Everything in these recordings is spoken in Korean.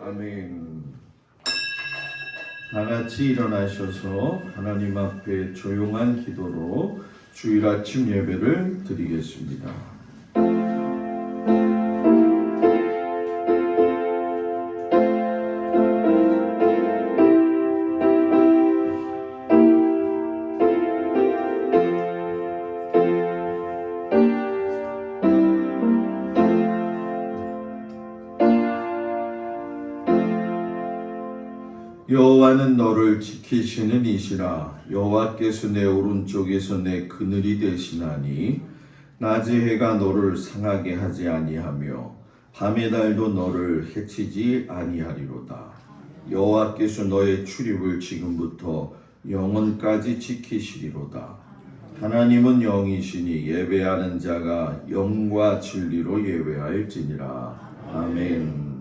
아멘. 다 같이 일어나셔서 하나님 앞에 조용한 기도로 주일 아침 예배를 드리겠습니다. 여호와는 너를 지키시는 이시라. 여호와께서 내 오른쪽에서 내 그늘이 되시나니 낮의 해가 너를 상하게 하지 아니하며 밤의 달도 너를 해치지 아니하리로다. 여호와께서 너의 출입을 지금부터 영원까지 지키시리로다. 하나님은 영이시니 예배하는 자가 영과 진리로 예배할지니라. 아멘.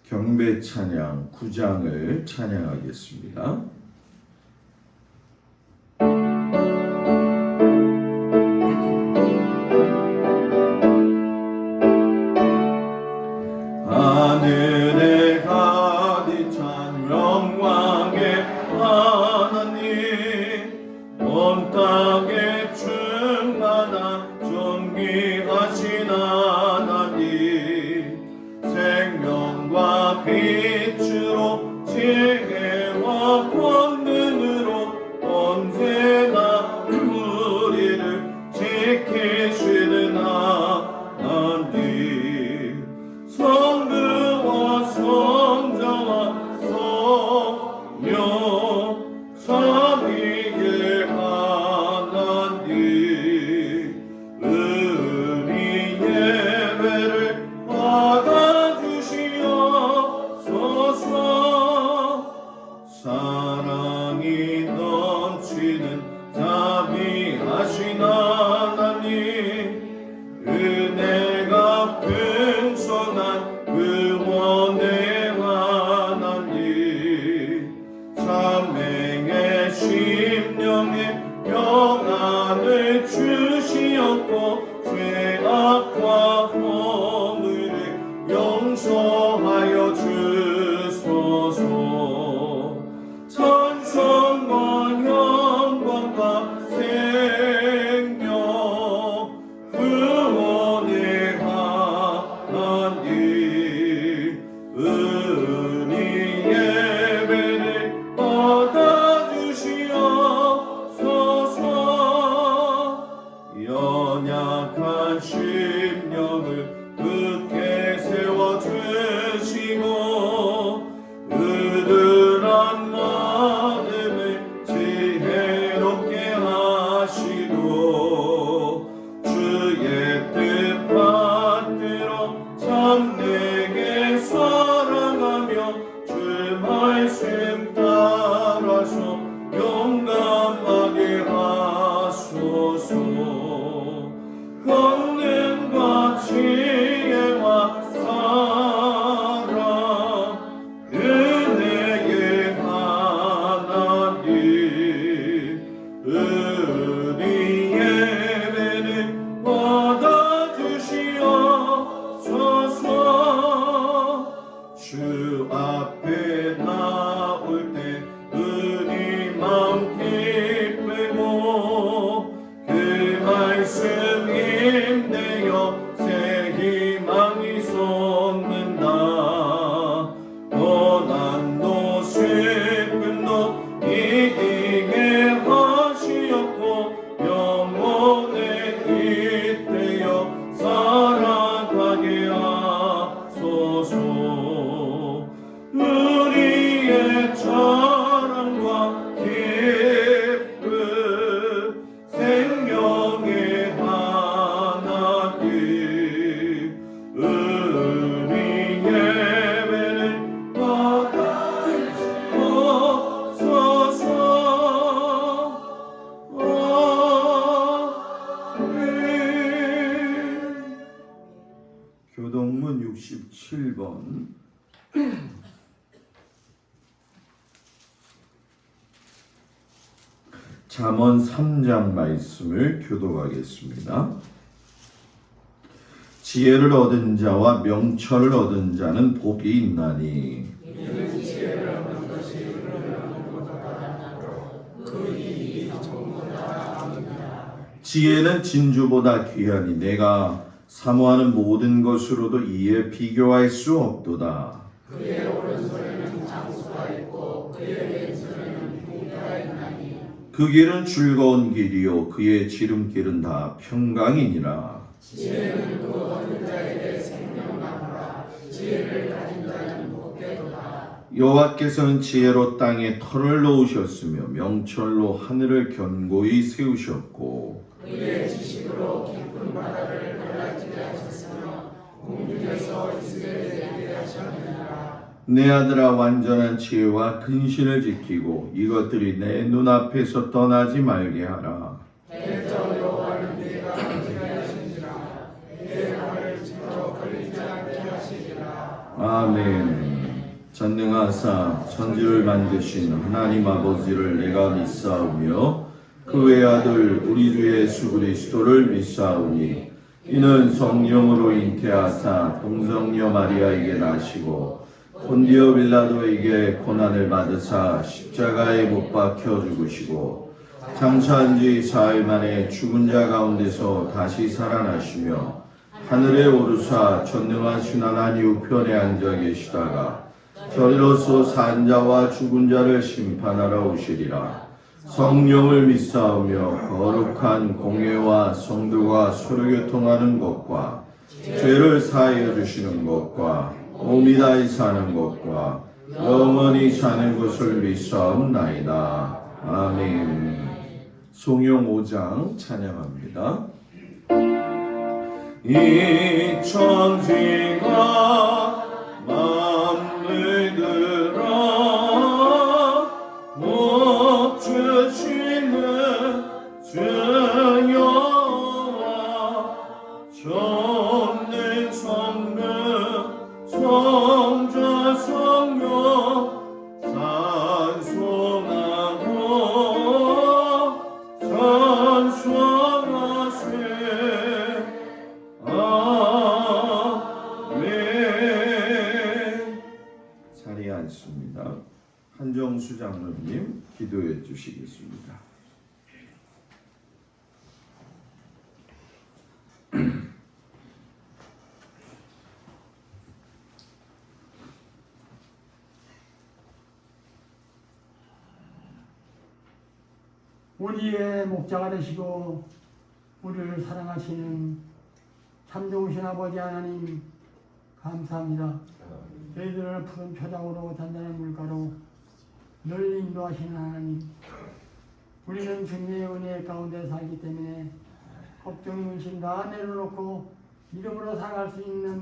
경배 찬양 9장을 찬양하겠습니다. 하늘에 가득 찬 영광의 하나님, 온 땅에 충만한 존귀하신 하나님, 생명과 빛으로 지혜와 권능으로 언제나 우리를 지키시는 하나님, 성부와 성자와 성령 삼위의 하나님, 우리 예배를 받아주시옵소서. 사랑이 넘치는 자비하신 하나님, 은혜가 풍성한 구원의 하나님, 참행의 심령에 평안을 주시었고 죄악과 허물을 용서하여 주소서. 찬송과 영광과 생명 구원의 하나님, 은희 예배를 받아주시옵소서. 연약한 심령을 굳게 세워주시고 으르란 마음을 지혜롭게 하시고 주의 뜻 받들어 참되게 사랑하며 주 말씀 따라서 용감하게 하소서. 권능과 지혜와 사랑, 은혜의 하나님, 우리 예배를 받아주시옵소서. 주 앞에 나올 때 우리 마음 기쁘고 그 말씀 힘내어 새 희망이 솟는다. 고난도 슬픔도 이기게 하시었고 영원에 잇대어 살아가게 하소서. 우리의 자랑과 기쁨, 생명의 하나님, 우리 예배를 받아주옵소서. 아멘. 교동문 67번 잠언 3장 말씀을 교독하겠습니다. 지혜를 얻은 자와 명철을 얻은 자는 복이 있나니 지혜는 진주보다 귀하니 내가 사모하는 모든 것으로도 이에 비교할 수 없도다. 그의 오른손에는 장수가 있고 그의 왼손에는 공대가 있나니 그 길은 즐거운 길이요 그의 지름길은 다 평강이니라. 지혜는 그 얻는 자에게 생명나무라. 지혜를 가진 자는 복되도다. 여호와께서는 지혜로 땅에 터를 놓으셨으며 명철로 하늘을 견고히 세우셨고 그의 지식으로 깊은 바다를 갈라지게 하셨으며 공중에서 이스라엘을 내게 하셨느니라. 내 아들아 완전한 지혜와 근신을 지키고 이것들이 내 눈앞에서 떠나지 말게 하라. 대저 여호와는 네가 어찌하여 하시니라. 내 말을 지켜 걸리지 않게 하시리라. 아멘. 전능하사 천지를 만드신 하나님 아버지를 내가 믿사오며 그 외아들 우리 주 예수 그리스도를 믿사오니 이는 성령으로 잉태하사 동정녀 마리아에게 나시고 본디오 빌라도에게 고난을 받으사 십자가에 못 박혀 죽으시고 장사한 지 사흘 만에 죽은 자 가운데서 다시 살아나시며 하늘에 오르사 전능하신 하나님 우편에 앉아 계시다가 저리로서 산 자와 죽은 자를 심판하러 오시리라. 성령을 믿사오며 거룩한 공회와 성도가 서로 교통하는 것과 죄를 사하여 주시는 것과 몸이 다히 사는 것과 영원히 사는 것을 믿사옵나이다. 아멘. 송영 5장 찬양합니다. 이 천지가 만물들아 복 주시는 주 여호와 전능 성령 성자 성령 찬송하고 찬송하세. 아멘. 자리에 앉습니다. 한정수 장로님 기도해 주시겠습니다. 우리의 목자가 되시고 우리를 사랑하시는 참 좋으신 아버지 하나님 감사합니다. 저희들을 푸른 표장으로 잔잔한 물가로 늘 인도하시는 하나님, 우리는 주님의 은혜 가운데 살기 때문에 걱정, 근심 다 내려놓고 믿음으로 살아갈 수 있는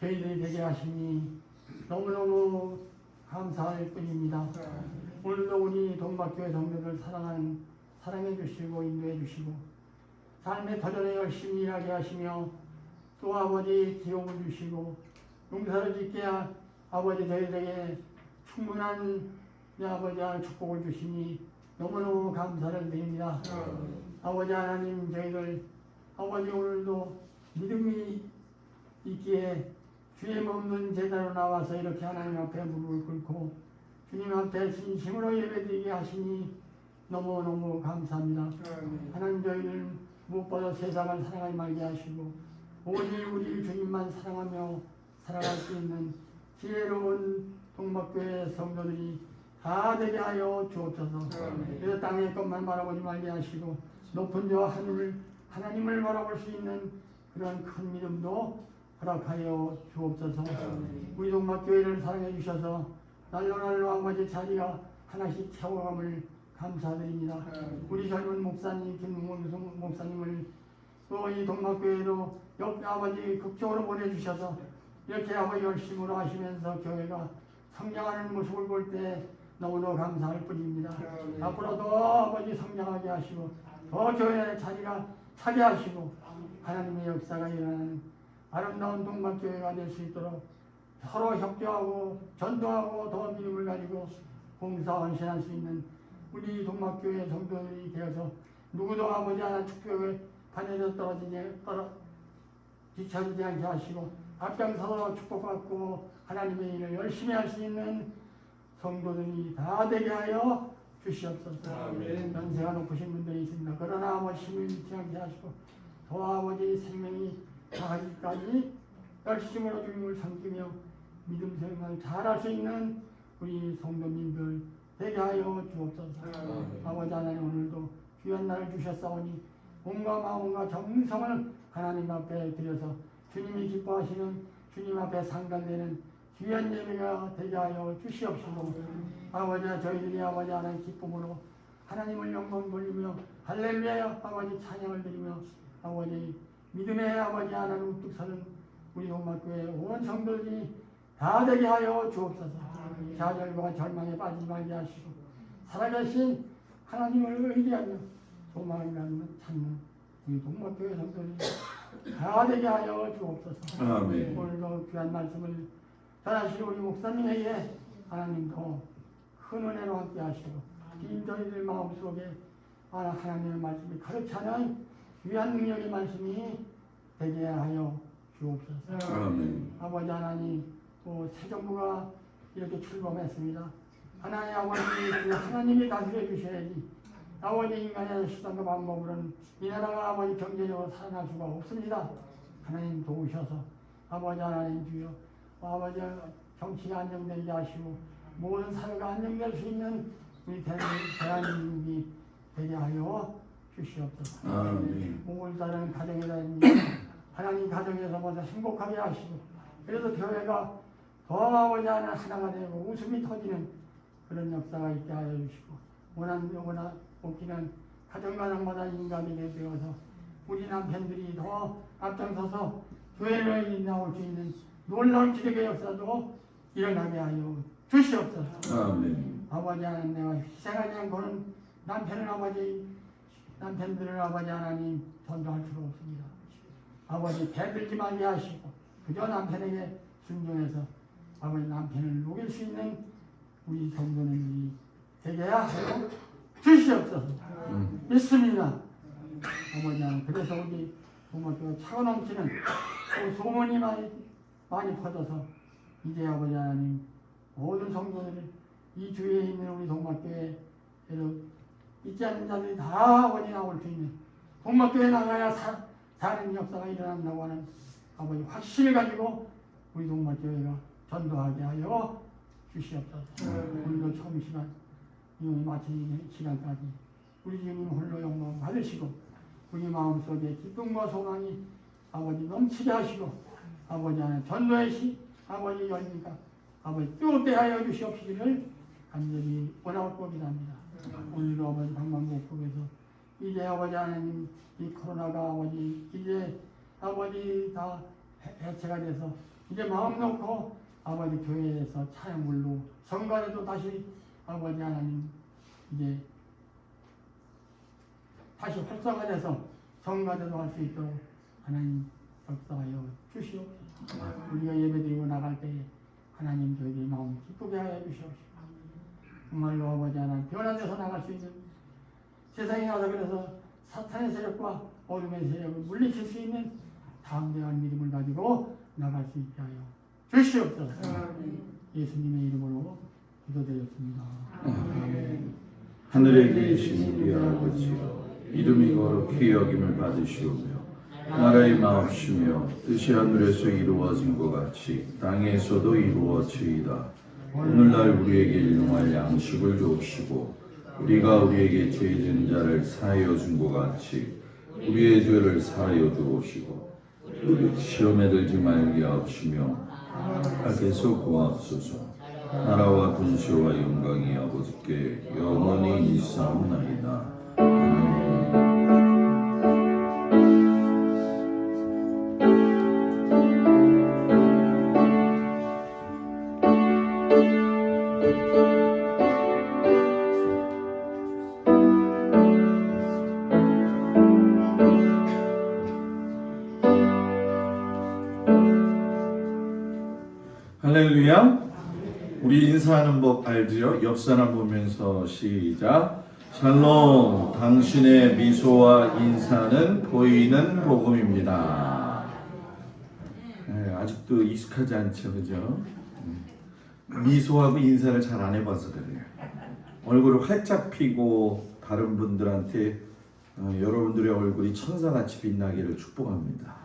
저희들이 되게 하시니 너무너무 감사할 뿐입니다. 오늘도 우리 동박교회 성도들 사랑해 주시고 인도해 주시고 삶의 터전에 열심히 일하게 하시며 또 아버지 기업을 주시고 농사를 짓게 아버지 저희들에게 충분한 아버지 축복을 주시니 너무너무 감사를 드립니다. 아버지 하나님, 저희들 아버지 오늘도 믿음이 있기에 주의 몸은 제자로 나와서 이렇게 하나님 앞에 무릎을 꿇고 주님 앞에 진심으로 예배드리게 하시니 너무너무 감사합니다. 하나님, 저희를 무엇보다 세상을 사랑하지 말게 하시고 오직 우리 주님만 사랑하며 살아갈 수 있는 지혜로운 동막교회 성도들이 다 되게 하여 주옵소서. 그래서 땅의 것만 바라보지 말게 하시고 높은 저 하나님을 바라볼 수 있는 그런 큰 믿음도 허락하여 주옵소서. 우리 동막교회를 사랑해 주셔서 날로 아버지 자리가 하나씩 채워감을 감사드립니다. 우리 젊은 목사님 김웅원 목사님을 또 이 동막교회로 옆 아버지 극적으로 보내주셔서 이렇게 아버지 열심으로 하시면서 교회가 성장하는 모습을 볼 때 너무너무 감사할 뿐입니다. 앞으로도 아버지 성장하게 하시고 더 교회의 자리가 차게 하시고 하나님의 역사가 일어나는 아름다운 동막교회가 될 수 있도록 서로 협조하고 전도하고 더 믿음을 가지고 봉사헌신할 수 있는 우리 동막교회 성도들이 되어서 누구도 아버지 하나 축복에 반에서 떨어지지 뒤처지지 않게 하시고 앞장서서 축복받고 하나님의 일을 열심히 할 수 있는 성도들이 다 되게 하여 주시옵소서. 아멘. 연세가 높으신 분들이 있습니다. 그러나 아버지 힘을 잃지 않게 하시고 또 아버지 생명이 다하기까지 열심으로 주님을 섬기며 믿음 생활을 잘할 수 있는 우리 성도님들 되게 하여 주옵소서. 아버지 하나님 오늘도 귀한 날을 주셨사오니 몸과 마음과 정성을 하나님 앞에 드려서 주님이 기뻐하시는 주님 앞에 상달되는 귀한 예배가 되게 하여 주시옵시고 아버지 저희들이 아버지 하나님 기쁨으로 하나님을 영광 돌리며 할렐루야 아버지 찬양을 드리며 아버지 믿음의 아버지 하나님 우뚝 서는 우리 동막교회 온 성도들이 다 되게 하여 주옵소서. 좌절과 절망에 빠지지 말게 하시고 살아계신 하나님을 의지하며 소망을 찾는 우리 동막교회 성도들이 다 되게 하여 주옵소서. 아멘. 오늘도 귀한 말씀을 전하시는 우리 목사님에게 하나님 더 큰 은혜로 함께 하시고 긴 저희들 마음속에 하나님의 말씀이 가득 차는 귀한 능력의 말씀이 되게 하여 주옵소서. 아멘. 아버지 하나님 또 새 정부가 이렇게 출범했습니다. 하나님 아버지 그 하나님이 다스려 주셔야지 아버지 인간의 수단과 방법으로는 이 나라가 아버지 경제적으로 살아날 수가 없습니다. 하나님 도우셔서 아버지 하나님 주여 아버지 정치가 안정되게 하시고 모든 사회가 안정될 수 있는 우리 대한민국이 되게 하여 주시옵소서. 아멘. 5월달은 가정의 달입니다. 하나님 가정에서 먼저 행복하게 하시고 그래서 교회가 더 아버지 하나가 되고 웃음이 터지는 그런 역사가 있게 하여 주시고 원한 복지는 가정마다 인간이 되어서 우리 남편들이 더 앞장서서 교회를 나올 수 있는 놀라운 기적의 역사도 일어나게 하여 주시옵소서. 아멘. 아버지 하나님 내가 희생하지 않고는 남편들을 아버지 하나님 전도할 수가 없습니다. 아버지 대들지 말게 하시고 그저 남편에게 순종해서 아버지 남편을 녹일 수 있는 우리 성도님이 되게 하여 주시옵소서. 믿습니다. 아버지 하나님 그래서 우리 부모교회 차고 넘치는 그 소문이 많이 퍼져서 이제 아버지 하나님 모든 성도들이 이 주위에 있는 우리 동막교회에도 있지 않는 자들이 다 아버지 나올 수 있는 동막교회 나가야 사는 역사가 일어난다고 하는 아버지 확신을 가지고 우리 동막교회가 전도하게 하여 주시옵소서. 오늘도 처음 시간 이용이 마치는 시간까지 우리 주님 홀로 영광 받으시고 우리 마음속에 기쁨과 소망이 아버지 넘치게 하시고 아버지 하나님 전도의 아버지 열리가 아버지 뜨겁게 하여 주시옵시기를 간절히 원하옵고기도합니다. 오늘도 아버지 방방곡곡에서 이제 아버지 하나님 이 코로나가 아버지 이제 아버지 다 해체가 돼서 이제 마음 놓고 아버지 교회에서 차량물로 성가대도 다시 아버지 하나님 이제 다시 활성화돼서 성가대도 할 수 있도록 하나님 역사하여 주시옵소서. 우리가 예배드리고 나갈 때에 하나님 저희들의 마음 기쁘게 하여 주시옵소서. 정말로 아버지 하나님 변화돼서 나갈 수 있는 세상에 와서 그래서 사탄의 세력과 어둠의 세력을 물리칠 수 있는 담대한 믿음을 가지고 나갈 수 있게 하여 주시옵소서. 예수님의 이름으로 기도드렸습니다. 하늘에 계신 우리 아버지여 이름이 거룩히 여김을 받으시오며 나라의 마옵시며 뜻이 하늘에서 이루어진 것 같이 땅에서도 이루어지이다. 오늘날 우리에게 일용할 양식을 주옵시고 우리가 우리에게 죄 지은 자를 사하여 준 것 같이 우리의 죄를 사하여 주옵시고 우리 시험에 들지 말게 하옵시며 악에서 구하옵소서. 나라와 군시와 영광이 아버지께 영원히 있사옵나이다. 아멘. 할렐루야. 우리 인사하는 법 알지요? 옆 사람 보면서 시작. 샬롬. 당신의 미소와 인사는 보이는 복음입니다. 아직도 익숙하지 않죠, 그죠? 미소하고 인사를 잘 안 해봐서 그래요. 얼굴을 활짝 피고 다른 분들한테 여러분들의 얼굴이 천사같이 빛나기를 축복합니다.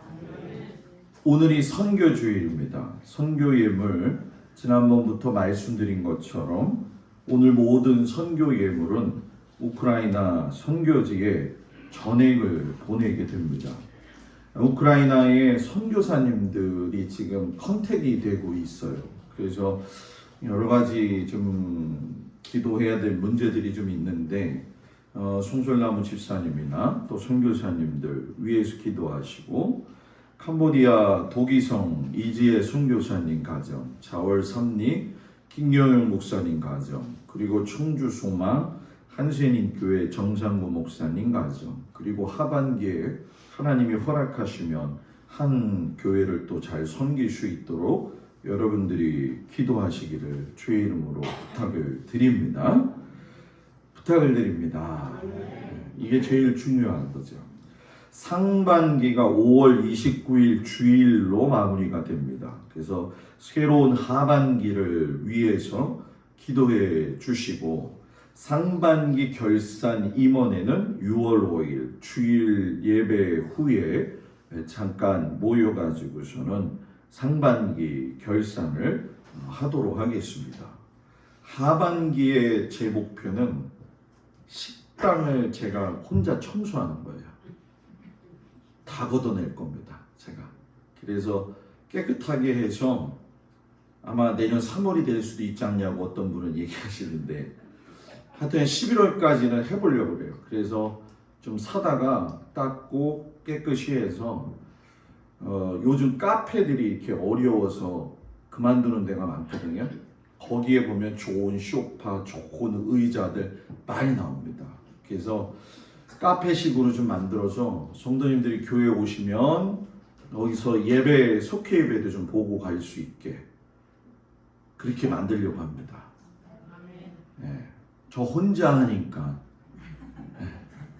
오늘이 선교주일입니다. 선교 예물 지난번부터 말씀드린 것처럼 오늘 모든 선교 예물은 우크라이나 선교지에 전액을 보내게 됩니다. 우크라이나의 선교사님들이 지금 컨택이 되고 있어요. 그래서 여러 가지 좀 기도해야 될 문제들이 좀 있는데 송솔나무 집사님이나 또 선교사님들 위에서 기도하시고 캄보디아 도기성 이지혜 선교사님 가정, 자월 삼리 김경영 목사님 가정, 그리고 청주 소망 한센인 교회 정상구 목사님 가정, 그리고 하반기에 하나님이 허락하시면 한 교회를 또 잘 섬길 수 있도록 여러분들이 기도하시기를 주의 이름으로 부탁을 드립니다. 이게 제일 중요한 거죠. 상반기가 5월 29일 주일로 마무리가 됩니다. 그래서 새로운 하반기를 위해서 기도해 주시고 상반기 결산 임원회는 6월 5일 주일 예배 후에 잠깐 모여가지고서는 상반기 결산을 하도록 하겠습니다. 하반기에 제 목표는 식당을 제가 혼자 청소하는 거예요. 다 걷어낼 겁니다. 제가. 그래서 깨끗하게 해서 아마 내년 3월이 될 수도 있지 않냐고 어떤 분은 얘기하시는데 하여튼 11월까지는 해보려고 그래요. 그래서 좀 사다가 닦고 깨끗이 해서 요즘 카페들이 이렇게 어려워서 그만두는 데가 많거든요. 거기에 보면 좋은 소파, 좋은 의자들 많이 나옵니다. 그래서 카페식으로 좀 만들어서 성도님들이 교회에 오시면 여기서 예배, 속회 예배도 좀 보고 갈 수 있게 그렇게 만들려고 합니다. 네, 저 혼자 하니까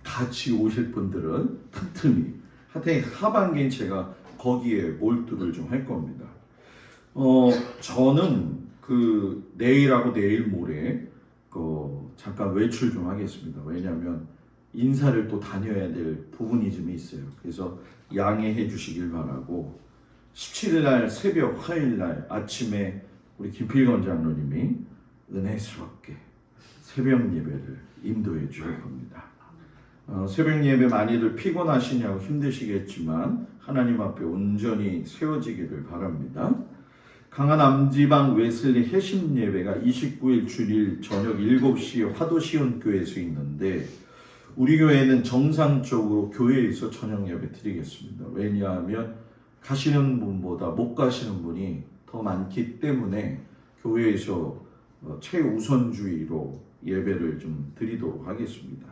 같이 오실 분들은 틈틈이 하여튼 하반기엔 제가 거기에 몰두를 좀 할 겁니다. 저는 내일하고 내일 모레 잠깐 외출 좀 하겠습니다. 왜냐하면 인사를 또 다녀야 될 부분이 좀 있어요. 그래서 양해해 주시길 바라고 17일 날 새벽 화요일 날 아침에 우리 김필건 장로님이 은혜스럽게 새벽 예배를 인도해 주실 겁니다. 새벽 예배 많이들 피곤하시냐고 힘드시겠지만 하나님 앞에 온전히 세워지기를 바랍니다. 강한 남지방 웨슬리 회심 예배가 29일 주일 저녁 7시에 화도시온교회에서 있는데 우리 교회는 정상적으로 교회에서 저녁 예배 드리겠습니다. 왜냐하면 가시는 분보다 못 가시는 분이 더 많기 때문에 교회에서 최우선주의로 예배를 좀 드리도록 하겠습니다.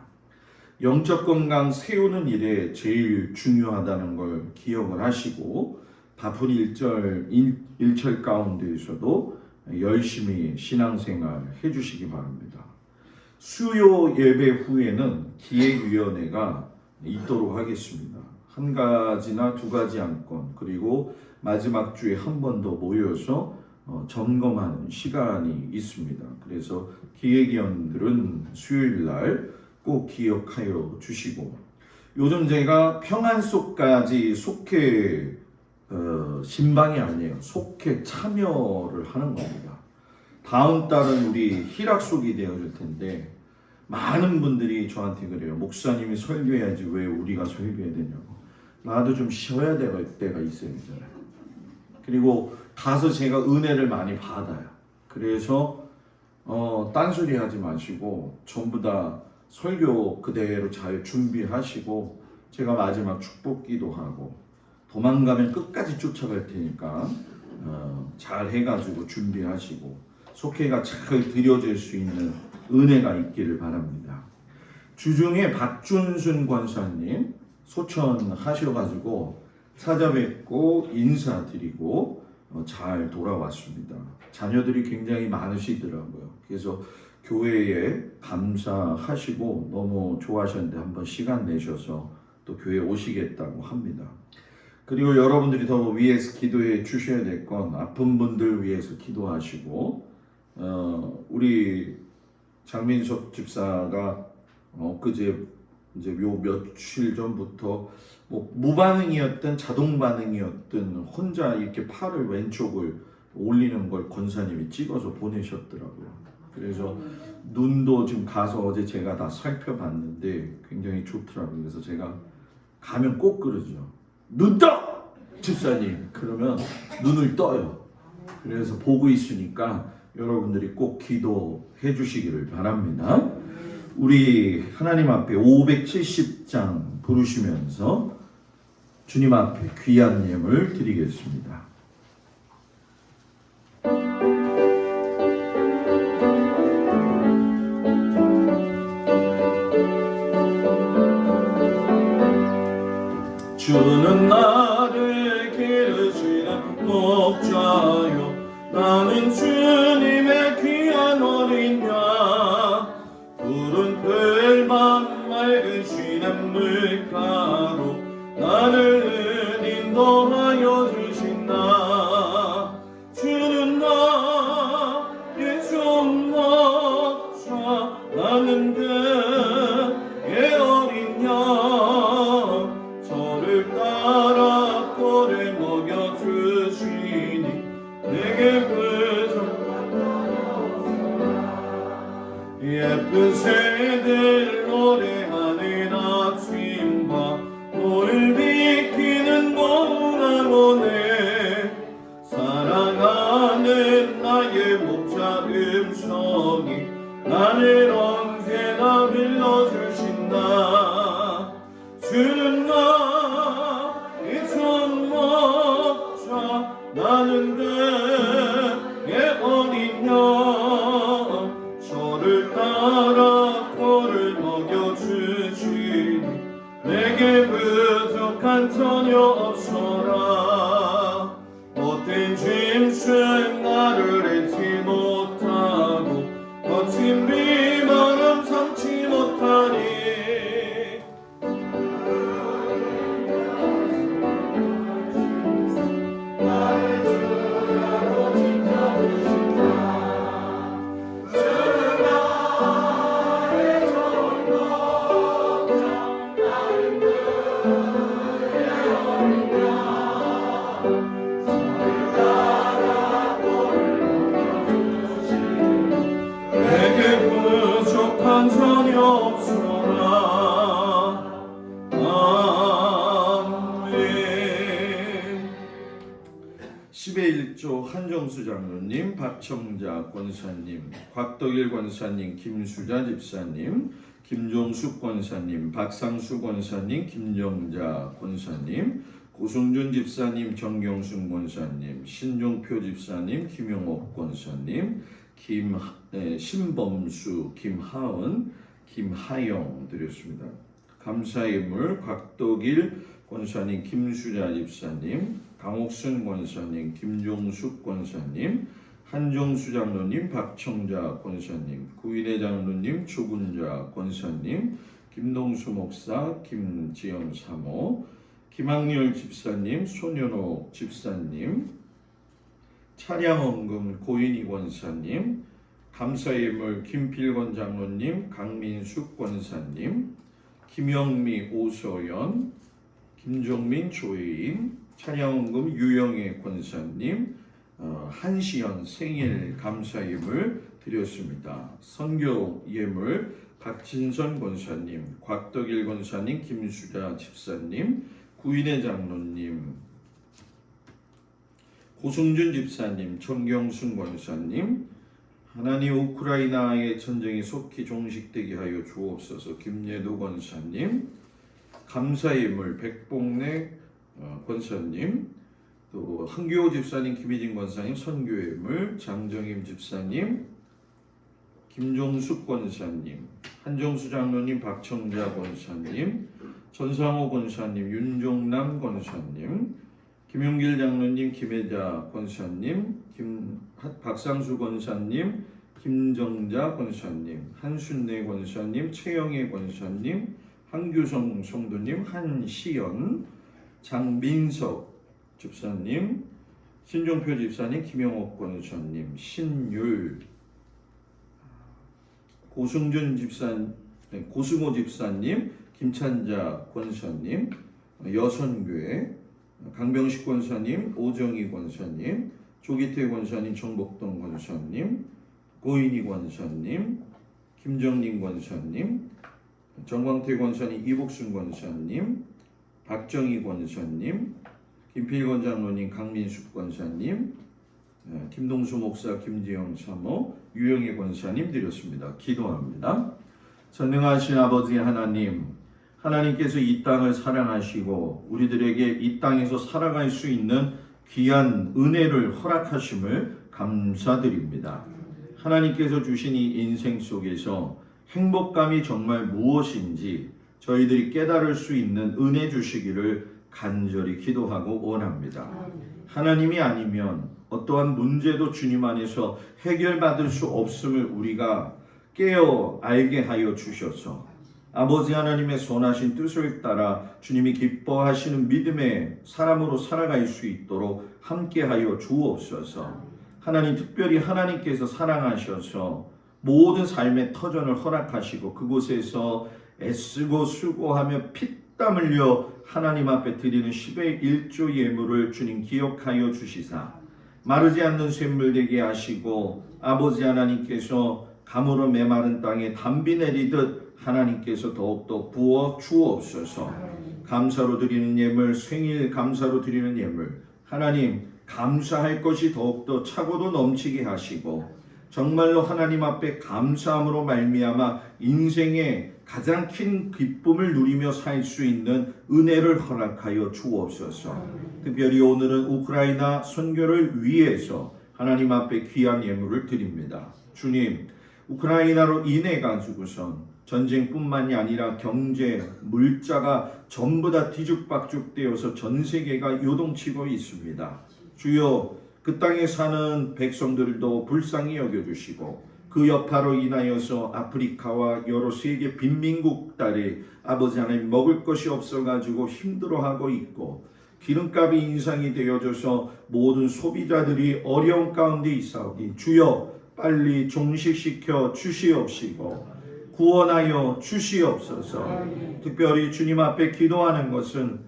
영적 건강 세우는 일에 제일 중요하다는 걸 기억을 하시고 바쁜 일철 가운데에서도 열심히 신앙생활 해주시기 바랍니다. 수요 예배 후에는 기획위원회가 있도록 하겠습니다. 한 가지나 두 가지 안건 그리고 마지막 주에 한 번 더 모여서 점검하는 시간이 있습니다. 그래서 기획위원들은 수요일 날 꼭 기억하여 주시고 요즘 제가 평안 속까지 속회 신방이 아니에요. 속회 참여를 하는 겁니다. 다음 달은 우리 희락속이 되어질 텐데 많은 분들이 저한테 그래요. 목사님이 설교해야지 왜 우리가 설교해야 되냐고. 나도 좀 쉬어야 될 때가 있어요. 그리고 가서 제가 은혜를 많이 받아요. 그래서 딴소리 하지 마시고 전부 다 설교 그대로 잘 준비하시고 제가 마지막 축복 기도하고 도망가면 끝까지 쫓아갈 테니까 잘 해가지고 준비하시고 속회가 잘 드려질 수 있는 은혜가 있기를 바랍니다. 주중에 박준순 권사님 소천하셔가지고 찾아뵙고 인사드리고 잘 돌아왔습니다. 자녀들이 굉장히 많으시더라고요. 그래서 교회에 감사하시고 너무 좋아하셨는데 한번 시간 내셔서 또 교회 오시겠다고 합니다. 그리고 여러분들이 더 위해서 기도해 주셔야 될 건 아픈 분들 위해서 기도하시고 우리 장민석 집사가 그제 이제 요 며칠 전부터 뭐 무반응이었든 자동 반응이었든 혼자 이렇게 팔을 왼쪽을 올리는 걸 권사님이 찍어서 보내셨더라고요. 그래서 눈도 지금 가서 어제 제가 다 살펴봤는데 굉장히 좋더라고요. 그래서 제가 가면 꼭 그러죠. 눈 떠! 집사님! 그러면 눈을 떠요. 그래서 보고 있으니까 여러분들이 꼭 기도해 주시기를 바랍니다. 우리 하나님 앞에 570장 부르시면서 주님 앞에 귀한 예물 드리겠습니다. 주는 나를 기르시는 목자요 나는 주님의 귀한 어린 양 푸른 풀만 맑으시는 물가로 나를 인도하여 주신다. 주는 나의 좋은 목자 나는 그의 어린 양 저를 따라 꼴을 먹여주시니 내게 예쁜 새들 노래하는 아침과 노을 비키는 몽랑오네 사랑하는 나의 목자 음성이 나를 언제나 불러주신다. 주는 나의 좋은 목자 나는 그의 어린 양 저를 따라 꼴을 먹여주시니 내게 부족한 전혀 없어라. 못된 짐승 나를 잊지 못하고 거친 비바람 참지 못하니 내게 부족한 전혀 없어라. 아멘. 10의 1조 한정수 장로님, 박청자 권사님, 곽덕일 권사님, 김수자 집사님, 김종숙 권사님, 박상수 권사님, 김정자 권사님, 고승준 집사님, 정경순 권사님, 신종표 집사님, 김용옥 권사님, 신범수, 김하은, 김하영 드렸습니다. 감사의물 곽덕일 권사님, 김수자 집사님, 강옥순 권사님, 김종숙 권사님, 한정수 장로님, 박청자 권사님, 구인의 장로님, 조군자 권사님, 김동수 목사, 김지영 사모, 김학렬 집사님, 손현옥 집사님, 차량원금 고인희 권사님, 감사예물 김필권 장로님, 강민숙 권사님, 김영미 오서연, 김종민 조혜인, 차량원금 유영애 권사님, 한시연 생일 감사예물 드렸습니다. 선교 예물 박진선 권사님, 곽덕일 권사님, 김수자 집사님, 구인의 장로님, 고승준 집사님, 정경순 권사님, 하나님 우크라이나의 전쟁이 속히 종식되게 하여 주옵소서. 김예도 권사님, 감사예물 백봉래 권사님, 또 한교호 집사님, 김희진 권사님, 선교예물 장정임 집사님, 김종숙 권사님, 한정수 장로님, 박청자 권사님, 전상호 권사님, 윤종남 권사님, 김용길 장로님, 김혜자 권사님, 박상수 권사님, 김정자 권사님, 한순례 권사님, 최영애 권사님, 한규성 성도님, 한시연, 장민석 집사님, 신종표 집사님, 김영옥 권사님, 신율, 고승준 집사님, 고승호 집사님, 김찬자 권사님, 여선교회, 강병식 권사님, 오정희 권사님, 조기태 권사님, 정복동 권사님, 고인희 권사님, 김정림 권사님, 정광태 권사님, 이복순 권사님, 박정희 권사님, 김필건 장로님, 강민숙 권사님, 김동수 목사, 김지영 사모, 유영희 권사님 드렸습니다. 기도합니다. 전능하신 아버지 하나님, 하나님께서 이 땅을 사랑하시고 우리들에게 이 땅에서 살아갈 수 있는 귀한 은혜를 허락하심을 감사드립니다. 하나님께서 주신 이 인생 속에서 행복감이 정말 무엇인지 저희들이 깨달을 수 있는 은혜 주시기를 간절히 기도하고 원합니다. 하나님이 아니면 어떠한 문제도 주님 안에서 해결받을 수 없음을 우리가 깨어 알게 하여 주셔서 아버지 하나님의 선하신 뜻을 따라 주님이 기뻐하시는 믿음의 사람으로 살아갈 수 있도록 함께하여 주옵소서. 하나님, 특별히 하나님께서 사랑하셔서 모든 삶의 터전을 허락하시고 그곳에서 애쓰고 수고하며 피땀 흘려 하나님 앞에 드리는 10의 1조 예물을 주님 기억하여 주시사 마르지 않는 샘물 되게 하시고 아버지 하나님께서 가물어 메마른 땅에 담비 내리듯 하나님께서 더욱더 부어 주옵소서. 감사로 드리는 예물, 생일 감사로 드리는 예물, 하나님 감사할 것이 더욱더 차고도 넘치게 하시고 정말로 하나님 앞에 감사함으로 말미암아 인생의 가장 큰 기쁨을 누리며 살 수 있는 은혜를 허락하여 주옵소서. 특별히 오늘은 우크라이나 선교를 위해서 하나님 앞에 귀한 예물을 드립니다. 주님, 우크라이나로 인해 가지고선 전쟁뿐만이 아니라 경제, 물자가 전부 다 뒤죽박죽되어서 전 세계가 요동치고 있습니다. 주여, 그 땅에 사는 백성들도 불쌍히 여겨주시고 그 여파로 인하여서 아프리카와 여러 세계 빈민국들이 아버지 하나님 먹을 것이 없어가지고 힘들어하고 있고 기름값이 인상이 되어져서 모든 소비자들이 어려운 가운데 있사오니 주여 빨리 종식시켜 주시옵시고 구원하여 주시옵소서. 특별히 주님 앞에 기도하는 것은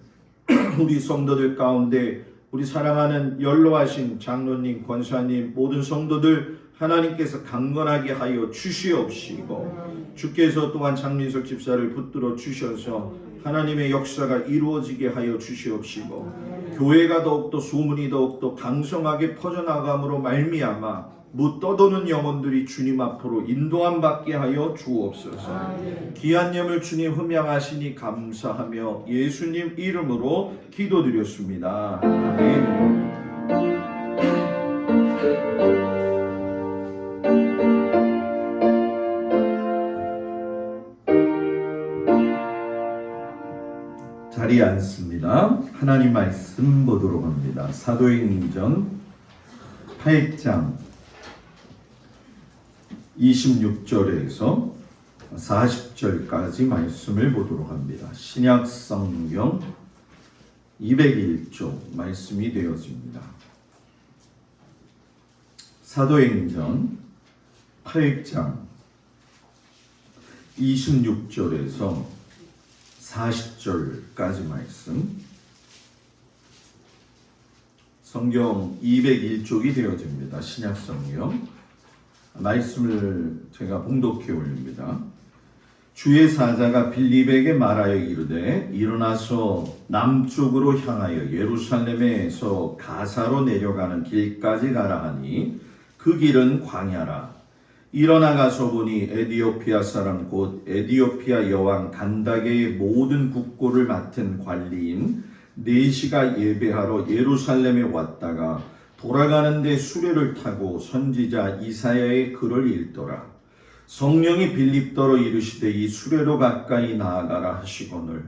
우리 성도들 가운데 우리 사랑하는 연로하신 장로님, 권사님, 모든 성도들 하나님께서 강건하게 하여 주시옵시고 주께서 또한 장민석 집사를 붙들어 주셔서 하나님의 역사가 이루어지게 하여 주시옵시고 교회가 더욱더 소문이 더욱더 강성하게 퍼져나감으로 말미암아 못 떠도는 영혼들이 주님 앞으로 인도함 받게 하여 주옵소서. 귀한 예물 주님 흠양하시니 감사하며 예수님 이름으로 기도드렸습니다. 아멘. 자리에 앉습니다. 하나님 말씀 보도록 합니다. 사도행전 8장 26절에서 40절까지 말씀을 보도록 합니다. 신약 성경 201조 말씀이 되어집니다. 사도행전 8장 26절에서 40절까지 말씀, 성경 201쪽이 되어집니다. 신약 성경 말씀을 제가 봉독해 올립니다. 주의 사자가 빌립에게 말하여 이르되 일어나서 남쪽으로 향하여 예루살렘에서 가사로 내려가는 길까지 가라 하니 그 길은 광야라. 일어나가서 보니 에디오피아 사람 곧 에디오피아 여왕 간다게의 모든 국고를 맡은 관리인 네시가 예배하러 예루살렘에 왔다가 돌아가는데 수레를 타고 선지자 이사야의 글을 읽더라. 성령이 빌립더러 이르시되 이 수레로 가까이 나아가라 하시거늘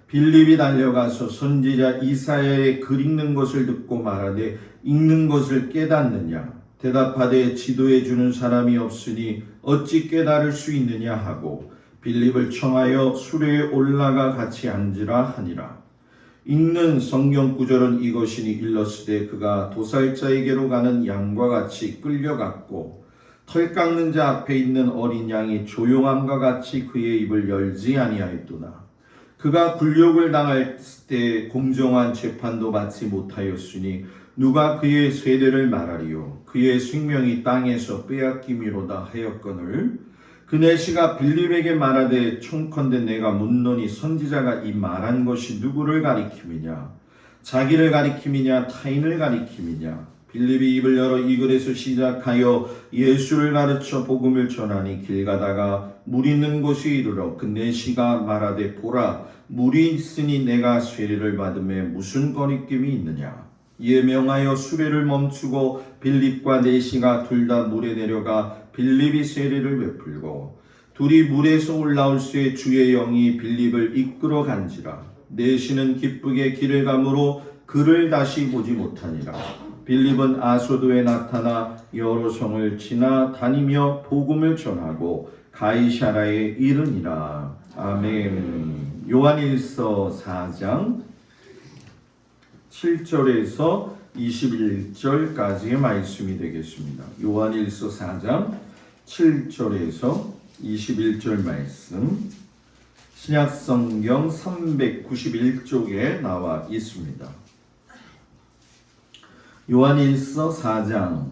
빌립이 달려가서 선지자 이사야의 글 읽는 것을 듣고 말하되 읽는 것을 깨닫느냐 대답하되 지도해 주는 사람이 없으니 어찌 깨달을 수 있느냐 하고 빌립을 청하여 수레에 올라가 같이 앉으라 하니라. 읽는 성경 구절은 이것이니 일렀으되 그가 도살자에게로 가는 양과 같이 끌려갔고 털 깎는 자 앞에 있는 어린 양이 조용함과 같이 그의 입을 열지 아니하였도다. 그가 굴욕을 당할 때 공정한 재판도 받지 못하였으니 누가 그의 세대를 말하리요. 그의 생명이 땅에서 빼앗김이로다 하였거늘 그 내시가 빌립에게 말하되 청컨대 내가 묻노니 선지자가 이 말한 것이 누구를 가리킴이냐 자기를 가리킴이냐 타인을 가리킴이냐 빌립이 입을 열어 이 글에서 시작하여 예수를 가르쳐 복음을 전하니 길 가다가 물 있는 곳에 이르러 그 내시가 말하되 보라 물이 있으니 내가 세례를 받음에 무슨 거리낌이 있느냐 이에 명하여 수레를 멈추고 빌립과 내시가 둘 다 물에 내려가 빌립이 세례를 베풀고 둘이 물에서 올라올 새에 주의 영이 빌립을 이끌어 간지라 내시는 기쁘게 길을 가므로 그를 다시 보지 못하니라. 빌립은 아소도에 나타나 여러 성을 지나 다니며 복음을 전하고 가이사라에 이르니라. 아멘. 요한일서 4장 7절에서 21절까지의 말씀이 되겠습니다. 요한일서 4장 7절에서 21절 말씀 신약성경 391쪽에 나와 있습니다. 요한일서 4장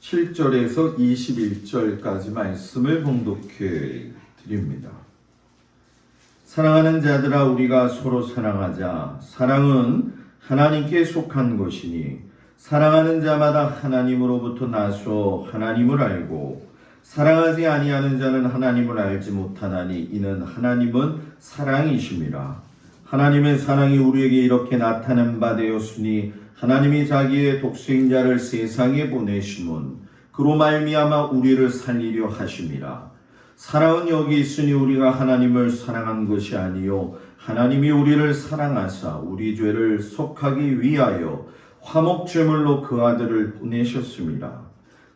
7절에서 21절까지 말씀을 봉독해 드립니다. 사랑하는 자들아 우리가 서로 사랑하자. 사랑은 하나님께 속한 것이니 사랑하는 자마다 하나님으로부터 나서 하나님을 알고 사랑하지 아니하는 자는 하나님을 알지 못하나니 이는 하나님은 사랑이심이라. 하나님의 사랑이 우리에게 이렇게 나타난 바 되었으니 하나님이 자기의 독생자를 세상에 보내심은 그로 말미암아 우리를 살리려 하심이라. 사랑은 여기 있으니 우리가 하나님을 사랑한 것이 아니요 하나님이 우리를 사랑하사 우리 죄를 속하기 위하여 화목제물로 그 아들을 보내셨습니다.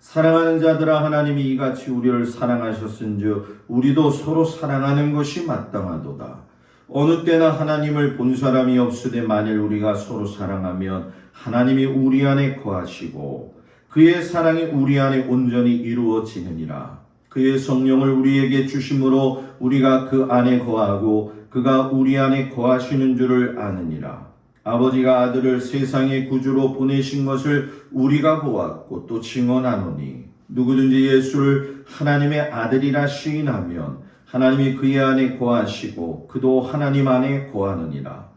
사랑하는 자들아 하나님이 이같이 우리를 사랑하셨은즉 우리도 서로 사랑하는 것이 마땅하도다. 어느 때나 하나님을 본 사람이 없으되 만일 우리가 서로 사랑하면 하나님이 우리 안에 거하시고 그의 사랑이 우리 안에 온전히 이루어지느니라. 그의 성령을 우리에게 주심으로 우리가 그 안에 거하고 그가 우리 안에 거하시는 줄을 아느니라. 아버지가 아들을 세상의 구주로 보내신 것을 우리가 보았고 또 증언하노니 누구든지 예수를 하나님의 아들이라 시인하면 하나님이 그의 안에 거하시고 그도 하나님 안에 거하느니라.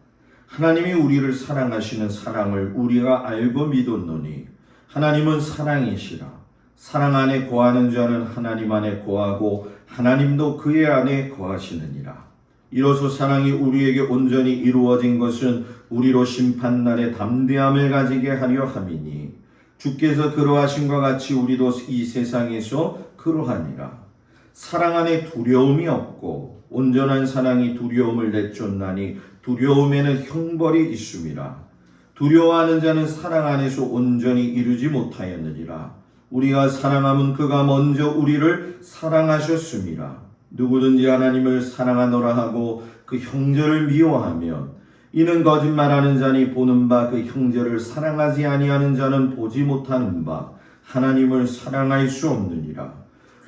하나님이 우리를 사랑하시는 사랑을 우리가 알고 믿었노니 하나님은 사랑이시라. 사랑 안에 거하는 자는 하나님 안에 거하고 하나님도 그의 안에 거하시느니라. 이로써 사랑이 우리에게 온전히 이루어진 것은 우리로 심판날에 담대함을 가지게 하려 함이니 주께서 그러하신과 같이 우리도 이 세상에서 그러하니라. 사랑 안에 두려움이 없고 온전한 사랑이 두려움을 내쫓나니 두려움에는 형벌이 있음이라. 두려워하는 자는 사랑 안에서 온전히 이루지 못하였느니라. 우리가 사랑함은 그가 먼저 우리를 사랑하셨음이라. 누구든지 하나님을 사랑하노라 하고 그 형제를 미워하면 이는 거짓말하는 자니 보는 바 그 형제를 사랑하지 아니하는 자는 보지 못하는 바 하나님을 사랑할 수 없느니라.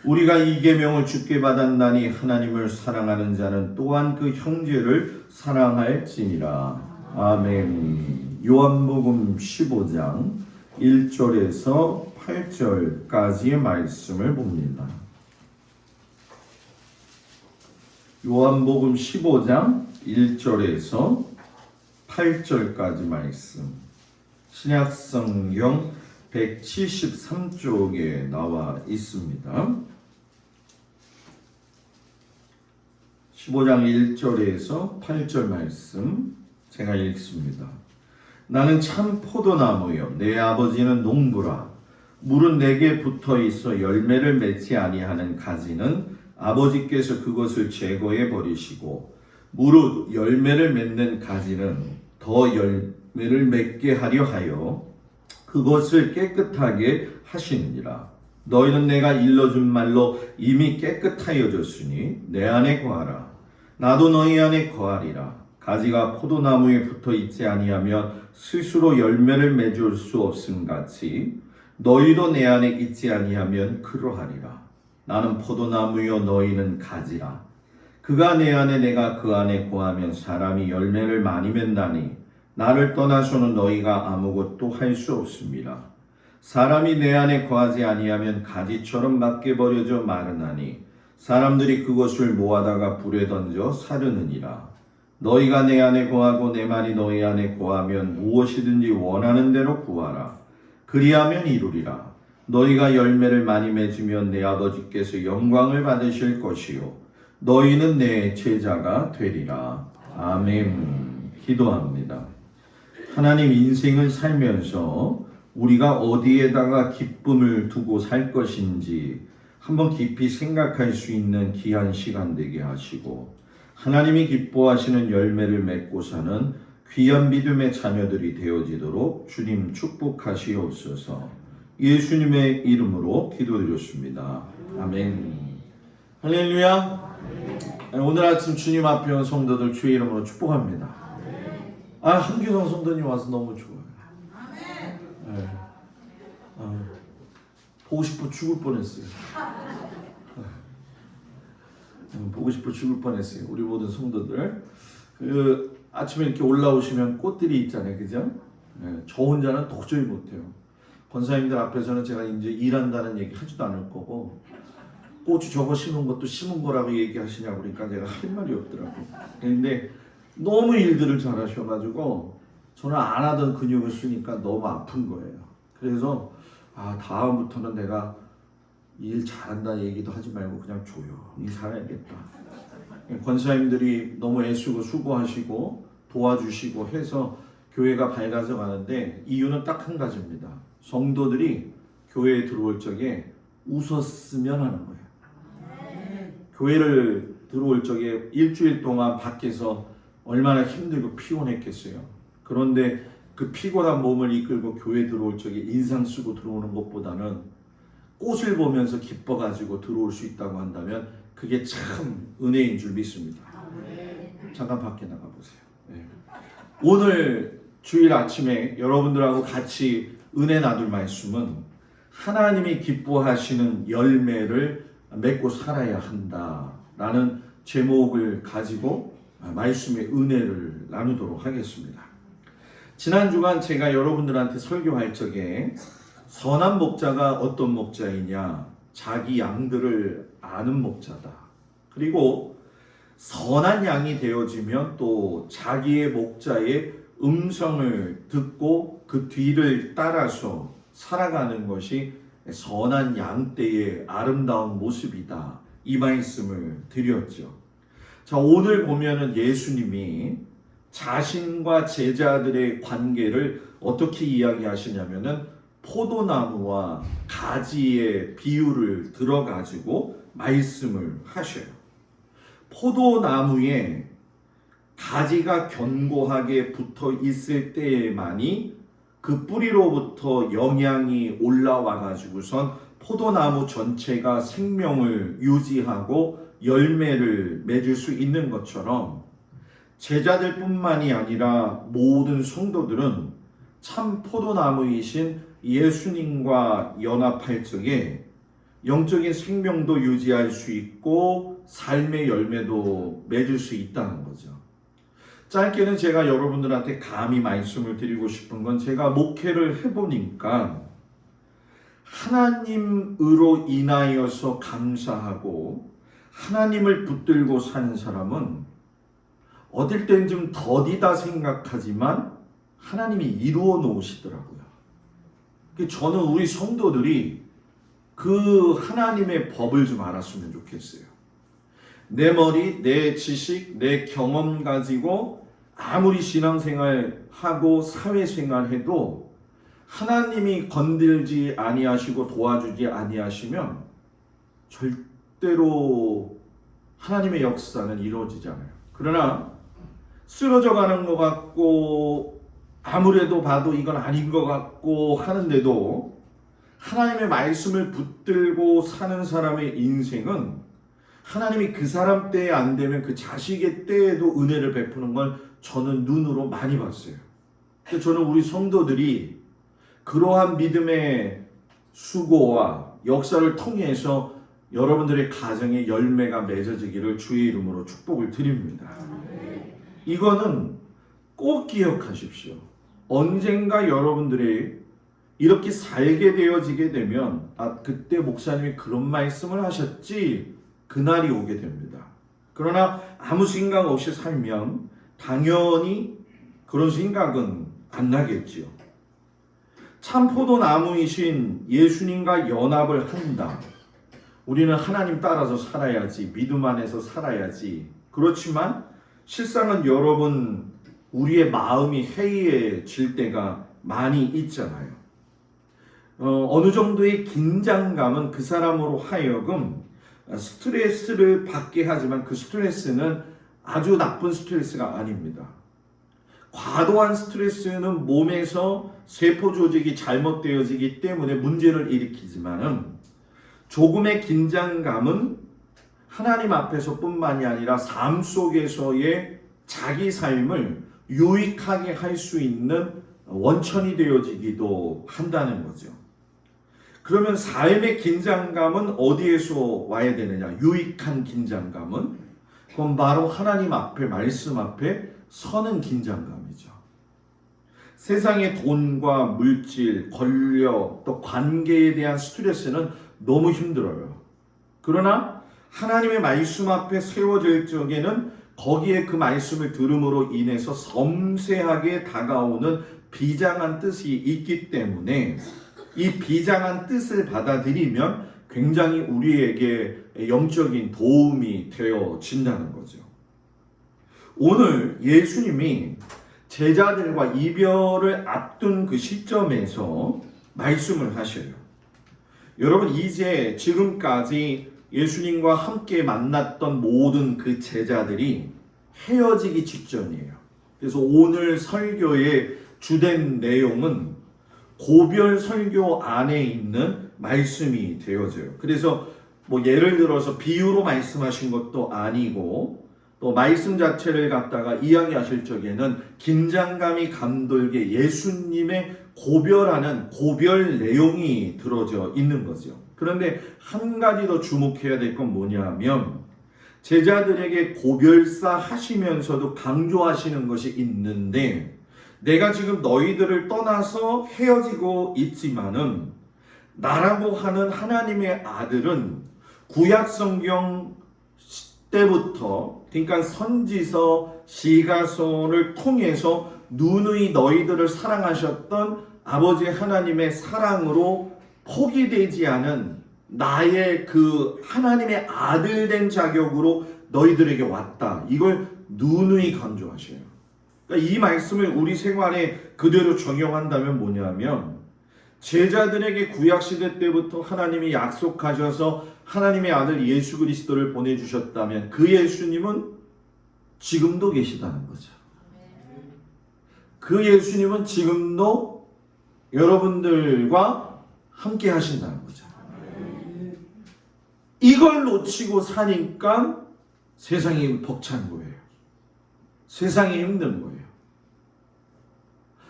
우리가 이 계명을 주께 받았나니 하나님을 사랑하는 자는 또한 그 형제를 사랑할지니라. 아멘. 요한복음 15장 1절에서 8절까지의 말씀을 봅니다. 요한복음 15장 1절에서 8절까지 말씀 신약성경 173쪽에 나와 있습니다. 15장 1절에서 8절 말씀 제가 읽습니다. 나는 참 포도나무요 내 아버지는 농부라. 물은 내게 붙어 있어 열매를 맺지 아니하는 가지는 아버지께서 그것을 제거해 버리시고 무릇 열매를 맺는 가지는 더 열매를 맺게 하려 하여 그것을 깨끗하게 하시느니라. 너희는 내가 일러준 말로 이미 깨끗하여졌으니 내 안에 거하라. 나도 너희 안에 거하리라. 가지가 포도나무에 붙어 있지 아니하면 스스로 열매를 맺을 수 없음 같이 너희도 내 안에 있지 아니하면 그러하리라. 나는 포도나무요 너희는 가지라. 그가 내 안에 내가 그 안에 거하면 사람이 열매를 많이 맺나니 나를 떠나서는 너희가 아무것도 할 수 없습니다. 사람이 내 안에 거하지 아니하면 가지처럼 밖에 버려져 마르나니 사람들이 그것을 모아다가 불에 던져 사르느니라. 너희가 내 안에 거하고 내 말이 너희 안에 거하면 무엇이든지 원하는 대로 구하라. 그리하면 이루리라. 너희가 열매를 많이 맺으면 내 아버지께서 영광을 받으실 것이요 너희는 내 제자가 되리라. 아멘. 기도합니다. 하나님, 인생을 살면서 우리가 어디에다가 기쁨을 두고 살 것인지 한번 깊이 생각할 수 있는 귀한 시간 되게 하시고 하나님이 기뻐하시는 열매를 맺고 사는 귀한 믿음의 자녀들이 되어지도록 주님 축복하시옵소서. 예수님의 이름으로 기도드렸습니다. 아멘. 할렐루야. 오늘 아침 주님 앞에 온 성도들 주의 이름으로 축복합니다. 한규성 성도님 와서 너무 좋아요. 네. 보고 싶어 죽을 뻔했어요. 보고 싶어 죽을 뻔했어요. 우리 모든 성도들. 아침에 이렇게 올라오시면 꽃들이 있잖아요, 그죠? 저 혼자는 도저히 못해요. 권사님들 앞에서는 제가 이제 일한다는 얘기 하지도 않을 거고, 고추 저거 심은 것도 심은 거라고 얘기하시냐고 그러니까 제가 할 말이 없더라고요. 근데 너무 일들을 잘하셔가지고 저는 안 하던 근육을 쓰니까 너무 아픈 거예요. 그래서 다음부터는 내가 일 잘한다는 얘기도 하지 말고 그냥 조용히 살아야겠다. 권사님들이 너무 애쓰고 수고하시고 도와주시고 해서 교회가 밝아져 가는데 이유는 딱 한 가지입니다. 성도들이 교회에 들어올 적에 웃었으면 하는 거예요. 교회를 들어올 적에 일주일 동안 밖에서 얼마나 힘들고 피곤했겠어요. 그런데 그 피곤한 몸을 이끌고 교회 들어올 적에 인상 쓰고 들어오는 것보다는 꽃을 보면서 기뻐가지고 들어올 수 있다고 한다면 그게 참 은혜인 줄 믿습니다. 잠깐 밖에 나가보세요. 네. 오늘 주일 아침에 여러분들하고 같이 은혜 나눌 말씀은 하나님이 기뻐하시는 열매를 맺고 살아야 한다라는 제목을 가지고 말씀의 은혜를 나누도록 하겠습니다. 지난 주간 제가 여러분들한테 설교할 적에 선한 목자가 어떤 목자이냐, 자기 양들을 아는 목자다. 그리고 선한 양이 되어지면 또 자기의 목자의 음성을 듣고 그 뒤를 따라서 살아가는 것이 선한 양떼의 아름다운 모습이다. 이 말씀을 드렸죠. 자, 오늘 보면은 예수님이 자신과 제자들의 관계를 어떻게 이야기하시냐면은 포도나무와 가지의 비유를 들어가지고 말씀을 하셔요. 포도나무에 가지가 견고하게 붙어 있을 때에만이 그 뿌리로부터 영양이 올라와 가지고선 포도나무 전체가 생명을 유지하고 열매를 맺을 수 있는 것처럼 제자들뿐만이 아니라 모든 성도들은 참 포도나무이신 예수님과 연합할 적에 영적인 생명도 유지할 수 있고 삶의 열매도 맺을 수 있다는 거죠. 짧게는 제가 여러분들한테 감히 말씀을 드리고 싶은 건 제가 목회를 해보니까 하나님으로 인하여서 감사하고 하나님을 붙들고 사는 사람은 어딜 땐 좀 더디다 생각하지만 하나님이 이루어 놓으시더라고요. 저는 우리 성도들이 그 하나님의 법을 좀 알았으면 좋겠어요. 내 머리, 내 지식, 내 경험 가지고 아무리 신앙생활하고 사회생활해도 하나님이 건들지 아니하시고 도와주지 아니하시면 절대로 하나님의 역사는 이루어지지 않아요. 그러나 쓰러져 가는 것 같고 아무래도 봐도 이건 아닌 것 같고 하는데도 하나님의 말씀을 붙들고 사는 사람의 인생은 하나님이 그 사람 때에 안 되면 그 자식의 때에도 은혜를 베푸는 걸 저는 눈으로 많이 봤어요. 그래서 저는 우리 성도들이 그러한 믿음의 수고와 역사를 통해서 여러분들의 가정에 열매가 맺어지기를 주의 이름으로 축복을 드립니다. 이거는 꼭 기억하십시오. 언젠가 여러분들이 이렇게 살게 되어지게 되면 그때 목사님이 그런 말씀을 하셨지, 그날이 오게 됩니다. 그러나 아무 생각 없이 살면 당연히 그런 생각은 안 나겠지요. 참 포도나무이신 예수님과 연합을 한다. 우리는 하나님 따라서 살아야지, 믿음 안에서 살아야지. 그렇지만 실상은 여러분, 우리의 마음이 해이해질 때가 많이 있잖아요. 어느 정도의 긴장감은 그 사람으로 하여금 스트레스를 받게 하지만 그 스트레스는 아주 나쁜 스트레스가 아닙니다. 과도한 스트레스는 몸에서 세포 조직이 잘못되어지기 때문에 문제를 일으키지만은, 조금의 긴장감은 하나님 앞에서뿐만이 아니라 삶 속에서의 자기 삶을 유익하게 할 수 있는 원천이 되어지기도 한다는 거죠. 그러면 삶의 긴장감은 어디에서 와야 되느냐? 유익한 긴장감은? 그건 바로 하나님 앞에, 말씀 앞에 서는 긴장감이죠. 세상의 돈과 물질, 권력, 또 관계에 대한 스트레스는 너무 힘들어요. 그러나 하나님의 말씀 앞에 세워질 적에는 거기에 그 말씀을 들음으로 인해서 섬세하게 다가오는 비장한 뜻이 있기 때문에 이 비장한 뜻을 받아들이면 굉장히 우리에게 영적인 도움이 되어진다는 거죠. 오늘 예수님이 제자들과 이별을 앞둔 그 시점에서 말씀을 하셔요. 여러분, 이제 지금까지 예수님과 함께 만났던 모든 그 제자들이 헤어지기 직전이에요. 그래서 오늘 설교의 주된 내용은 고별 설교 안에 있는 말씀이 되어져요. 그래서 뭐 예를 들어서 비유로 말씀하신 것도 아니고, 또 말씀 자체를 갖다가 이야기하실 적에는 긴장감이 감돌게 예수님의 고별하는 고별 내용이 들어져 있는 거죠. 그런데 한 가지 더 주목해야 될 건 뭐냐면, 제자들에게 고별사 하시면서도 강조하시는 것이 있는데, 내가 지금 너희들을 떠나서 헤어지고 있지만은 나라고 하는 하나님의 아들은 구약 성경 때부터, 그러니까 선지서, 시가서를 통해서 누누이 너희들을 사랑하셨던 아버지 하나님의 사랑으로 포기되지 않은 나의 그 하나님의 아들 된 자격으로 너희들에게 왔다. 이걸 누누이 강조하셔요. 그러니까 이 말씀을 우리 생활에 그대로 적용한다면 뭐냐면, 제자들에게 구약시대 때부터 하나님이 약속하셔서 하나님의 아들 예수 그리스도를 보내주셨다면 그 예수님은 지금도 계시다는 거죠. 그 예수님은 지금도 여러분들과 함께 하신다는 거죠. 이걸 놓치고 사니까 세상이 벅찬 거예요. 세상이 힘든 거예요.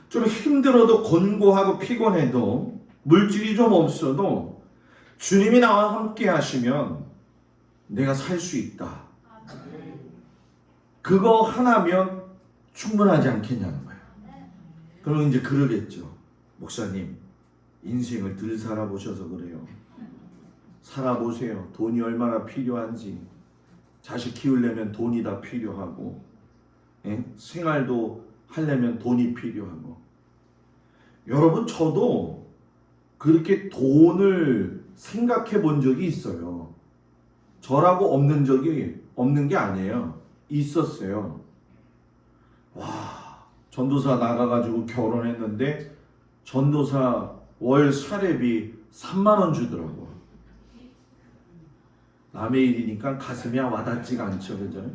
좀 힘들어도 곤고하고 피곤해도 물질이 좀 없어도 주님이 나와 함께 하시면 내가 살 수 있다. 그거 하나면 충분하지 않겠냐는 거예요. 그럼 이제 그러겠죠. 목사님, 인생을 덜 살아보셔서 그래요. 살아보세요. 돈이 얼마나 필요한지. 자식 키우려면 돈이 다 필요하고, 생활도 하려면 돈이 필요하고. 여러분, 저도 그렇게 돈을 생각해 본 적이 있어요. 저라고 없는 게 아니에요. 있었어요. 와, 전도사 나가가지고 결혼했는데 전도사 월 사례비 3만 원 주더라고. 남의 일이니까 가슴이 와닿지가 않죠, 그죠?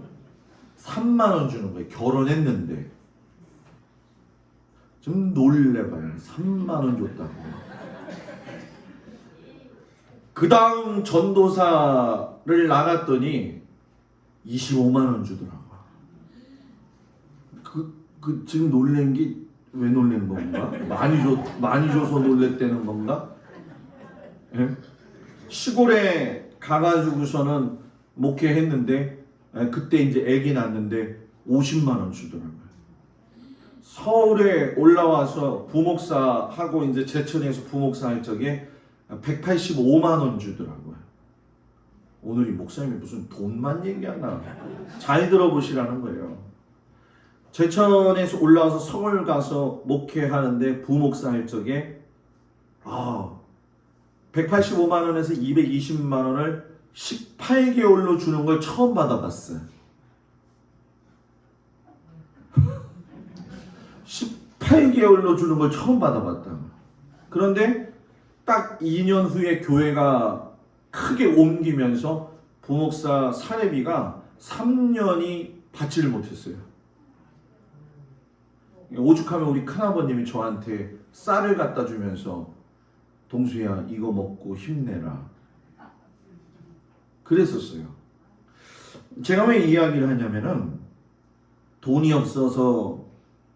3만 원 주는 거예요. 결혼했는데. 좀 놀래봐요. 3만 원 줬다고. 그 다음 전도사를 나갔더니 25만 원 주더라고요. 지금 놀란 게 왜 놀란 건가? 많이 줘서 놀랬다는 건가? 예? 시골에 가가지고서는 목회했는데 그때 이제 아기 낳았는데 50만 원 주더라고요. 서울에 올라와서 부목사하고 이제 제천에서 부목사 할 적에 185만 원 주더라고요. 오늘 이 목사님이 무슨 돈만 얘기하나? 잘 들어보시라는 거예요. 제천에서 올라와서 서울 가서 목회하는데 부목사 할 적에 185만 원에서 220만 원을 18개월로 주는 걸 처음 받아봤어요. 18개월로 주는 걸 처음 받아봤다. 그런데 딱 2년 후에 교회가 크게 옮기면서 부목사 사례비가 3년이 받지를 못했어요. 오죽하면 우리 큰아버님이 저한테 쌀을 갖다 주면서 동수야 이거 먹고 힘내라 그랬었어요. 제가 왜 이야기를 하냐면은 돈이 없어서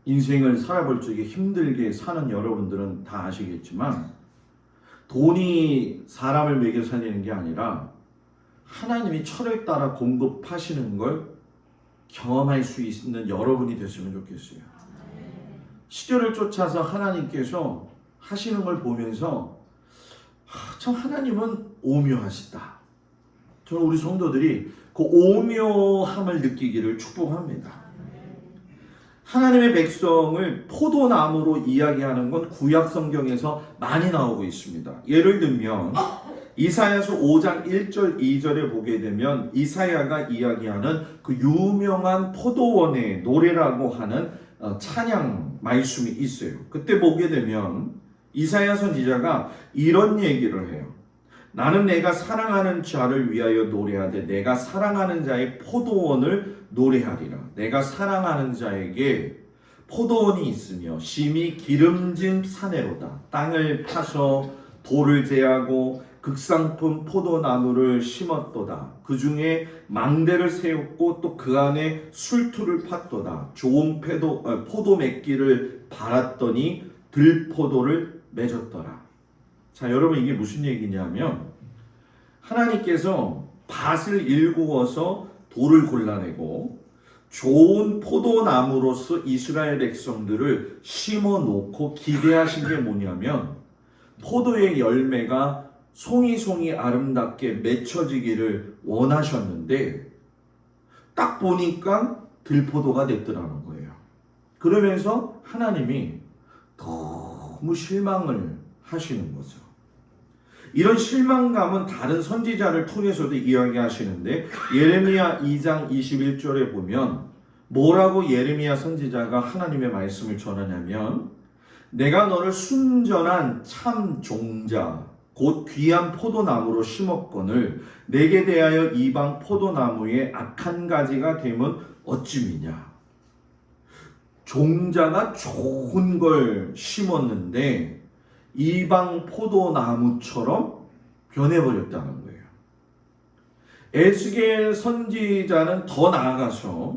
인생을 살아볼 적에 힘들게 사는 여러분들은 다 아시겠지만 돈이 사람을 먹여 살리는 게 아니라 하나님이 철을 따라 공급하시는 걸 경험할 수 있는 여러분이 됐으면 좋겠어요. 시절을 쫓아서 하나님께서 하시는 걸 보면서 참 하나님은 오묘하시다. 저는 우리 성도들이 그 오묘함을 느끼기를 축복합니다. 하나님의 백성을 포도나무로 이야기하는 건 구약 성경에서 많이 나오고 있습니다. 예를 들면 이사야서 5장 1절 2절에 보게 되면 이사야가 이야기하는 그 유명한 포도원의 노래라고 하는 찬양 말씀이 있어요. 그때 보게 되면 이사야 선지자가 이런 얘기를 해요. 나는 내가 사랑하는 자를 위하여 노래하되 내가 사랑하는 자의 포도원을 노래하리라. 내가 사랑하는 자에게 포도원이 있으며 심히 기름진 사내로다. 땅을 파서 돌을 제하고 극상품 포도나무를 심었도다. 그 중에 망대를 세웠고 또 그 안에 술투를 팠도다. 좋은 포도 맺기를 바랐더니 들포도를 맺었더라. 자, 여러분 이게 무슨 얘기냐면 하나님께서 밭을 일구어서 돌을 골라내고 좋은 포도나무로서 이스라엘 백성들을 심어 놓고 기대하신 게 뭐냐면 포도의 열매가 송이송이 아름답게 맺혀지기를 원하셨는데 딱 보니까 들포도가 됐더라는 거예요. 그러면서 하나님이 너무 실망을 하시는 거죠. 이런 실망감은 다른 선지자를 통해서도 이야기하시는데 예레미야 2장 21절에 보면 뭐라고 예레미야 선지자가 하나님의 말씀을 전하냐면 내가 너를 순전한 참 종자 곧 귀한 포도나무로 심었거늘 내게 대하여 이방 포도나무의 악한 가지가 되면 어찌미냐. 종자가 좋은 걸 심었는데 이방 포도나무처럼 변해버렸다는 거예요. 에스겔 선지자는 더 나아가서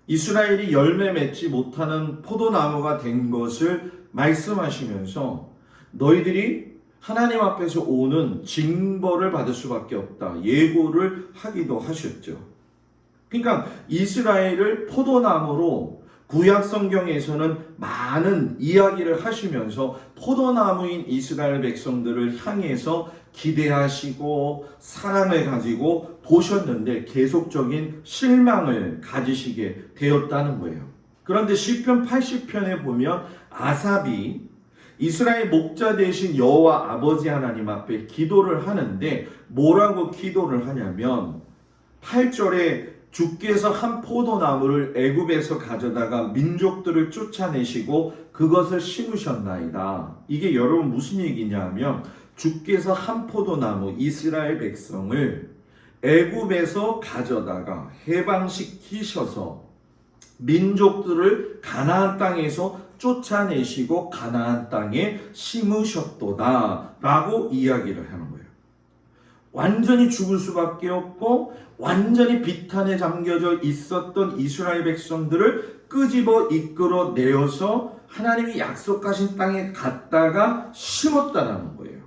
이스라엘이 열매 맺지 못하는 포도나무가 된 것을 말씀하시면서 너희들이 하나님 앞에서 오는 징벌을 받을 수밖에 없다. 예고를 하기도 하셨죠. 그러니까 이스라엘을 포도나무로 구약 성경에서는 많은 이야기를 하시면서 포도나무인 이스라엘 백성들을 향해서 기대하시고 사랑을 가지고 보셨는데 계속적인 실망을 가지시게 되었다는 거예요. 그런데 시편 80편에 보면 아삽이 이스라엘 목자 되신 여호와 아버지 하나님 앞에 기도를 하는데 뭐라고 기도를 하냐면 8절에 주께서 한 포도나무를 애굽에서 가져다가 민족들을 쫓아내시고 그것을 심으셨나이다. 이게 여러분 무슨 얘기냐면 주께서 한 포도나무 이스라엘 백성을 애굽에서 가져다가 해방시키셔서 민족들을 가나안 땅에서 쫓아내시고 가나안 땅에 심으셨도다 라고 이야기를 하는 거예요. 완전히 죽을 수밖에 없고 완전히 비탄에 잠겨져 있었던 이스라엘 백성들을 끄집어 이끌어내어서 하나님이 약속하신 땅에 갔다가 심었다라는 거예요.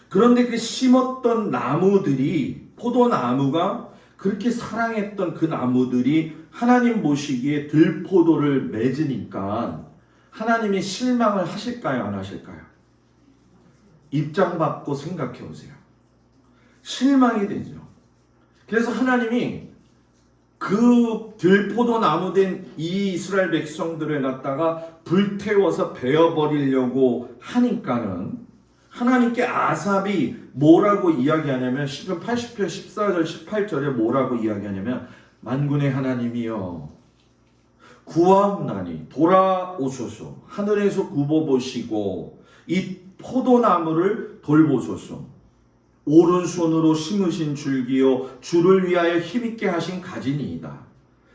그런데 그 심었던 나무들이, 포도나무가 그렇게 사랑했던 그 나무들이 하나님 보시기에 들포도를 맺으니까 하나님이 실망을 하실까요, 안 하실까요? 입장 바꿔 생각해 보세요. 실망이 되죠. 그래서 하나님이 그 들포도 나무 된 이 이스라엘 백성들을 갖다가 불태워서 베어버리려고 하니까는 하나님께 아삽이 뭐라고 이야기하냐면 시편 80편 14절 18절에 뭐라고 이야기하냐면 만군의 하나님이여 구하옵나니 돌아오소서 하늘에서 굽어보시고 이 포도나무를 돌보소서 오른손으로 심으신 줄기요 주를 위하여 힘있게 하신 가지니이다.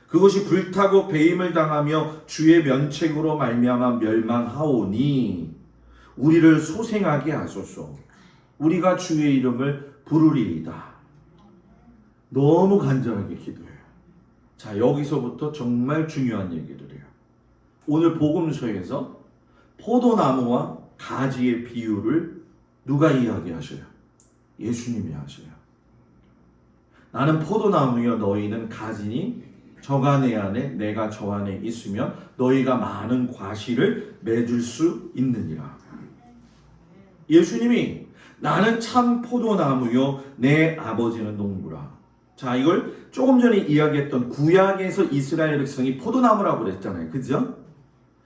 그것이 불타고 배임을 당하며 주의 면책으로 말미암아 멸망하오니 우리를 소생하게 하소서. 우리가 주의 이름을 부르리이다. 너무 간절하게 기도해요. 자, 여기서부터 정말 중요한 얘기를 해요. 오늘 복음서에서 포도나무와 가지의 비유를 누가 이야기하셔요? 예수님이 하셔요. 나는 포도나무여 너희는 가지니 저가 내 안에 내가 저 안에 있으면 너희가 많은 과실을 맺을 수 있느니라. 예수님이 나는 참 포도나무요 내 아버지는 농부라. 자, 이걸 조금 전에 이야기했던 구약에서 이스라엘 백성이 포도나무라고 그랬잖아요. 그죠?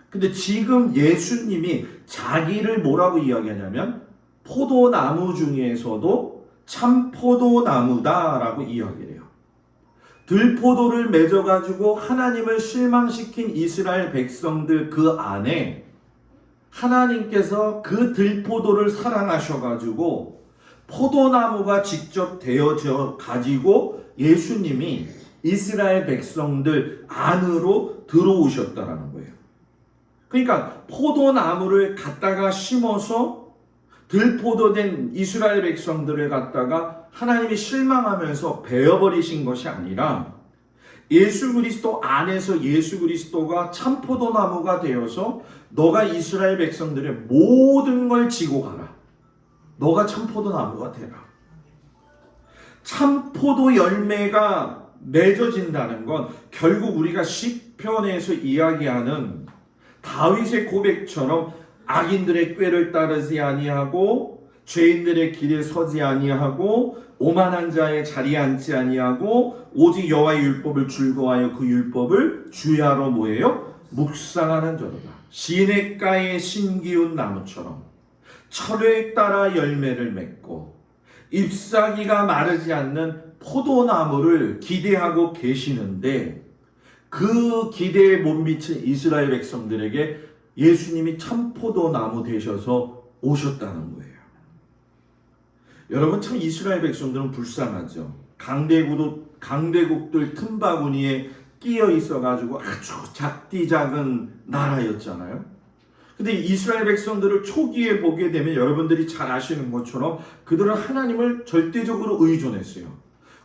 근데 지금 예수님이 자기를 뭐라고 이야기하냐면 포도나무 중에서도 참 포도나무다라고 이야기를 해요. 들포도를 맺어가지고 하나님을 실망시킨 이스라엘 백성들 그 안에 하나님께서 그 들포도를 사랑하셔가지고 포도나무가 직접 되어져 가지고 예수님이 이스라엘 백성들 안으로 들어오셨다라는 거예요. 그러니까 포도나무를 갖다가 심어서 들포도된 이스라엘 백성들을 갖다가 하나님이 실망하면서 베어버리신 것이 아니라 예수 그리스도 안에서 예수 그리스도가 참 포도나무가 되어서 너가 이스라엘 백성들의 모든 걸 지고 가라. 너가 참 포도나무가 되라. 참 포도 열매가 맺어진다는 건 결국 우리가 시편에서 이야기하는 다윗의 고백처럼 악인들의 꾀를 따르지 아니하고 죄인들의 길에 서지 아니하고 오만한 자의 자리에 앉지 아니하고 오직 여호와의 율법을 즐거워하여 그 율법을 주야로 뭐예요? 묵상하는 자로다. 시냇가의 신기운 나무처럼 철을 따라 열매를 맺고 잎사귀가 마르지 않는 포도나무를 기대하고 계시는데 그 기대에 못 미친 이스라엘 백성들에게 예수님이 참 포도나무 되셔서 오셨다는 거예요. 여러분 참 이스라엘 백성들은 불쌍하죠. 강대국들 틈바구니에 끼어 있어가지고 아주 작디 작은 나라였잖아요. 근데 이스라엘 백성들을 초기에 보게 되면 여러분들이 잘 아시는 것처럼 그들은 하나님을 절대적으로 의존했어요.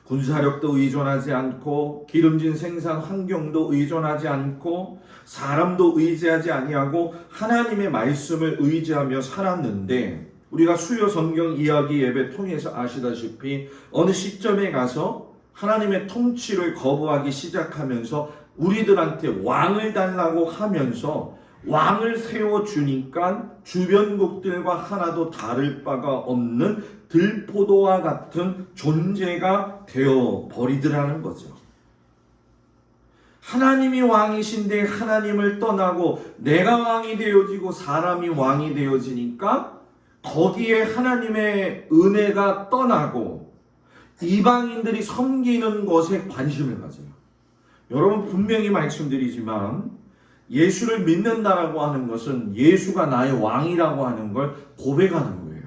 군사력도 의존하지 않고 기름진 생산 환경도 의존하지 않고 사람도 의지하지 아니하고 하나님의 말씀을 의지하며 살았는데 우리가 수요 성경 이야기 예배 통해서 아시다시피 어느 시점에 가서 하나님의 통치를 거부하기 시작하면서 우리들한테 왕을 달라고 하면서 왕을 세워주니까 주변국들과 하나도 다를 바가 없는 들포도와 같은 존재가 되어버리더라는 거죠. 하나님이 왕이신데 하나님을 떠나고 내가 왕이 되어지고 사람이 왕이 되어지니까 거기에 하나님의 은혜가 떠나고 이방인들이 섬기는 것에 관심을 가져요. 여러분 분명히 말씀드리지만 예수를 믿는다라고 하는 것은 예수가 나의 왕이라고 하는 걸 고백하는 거예요.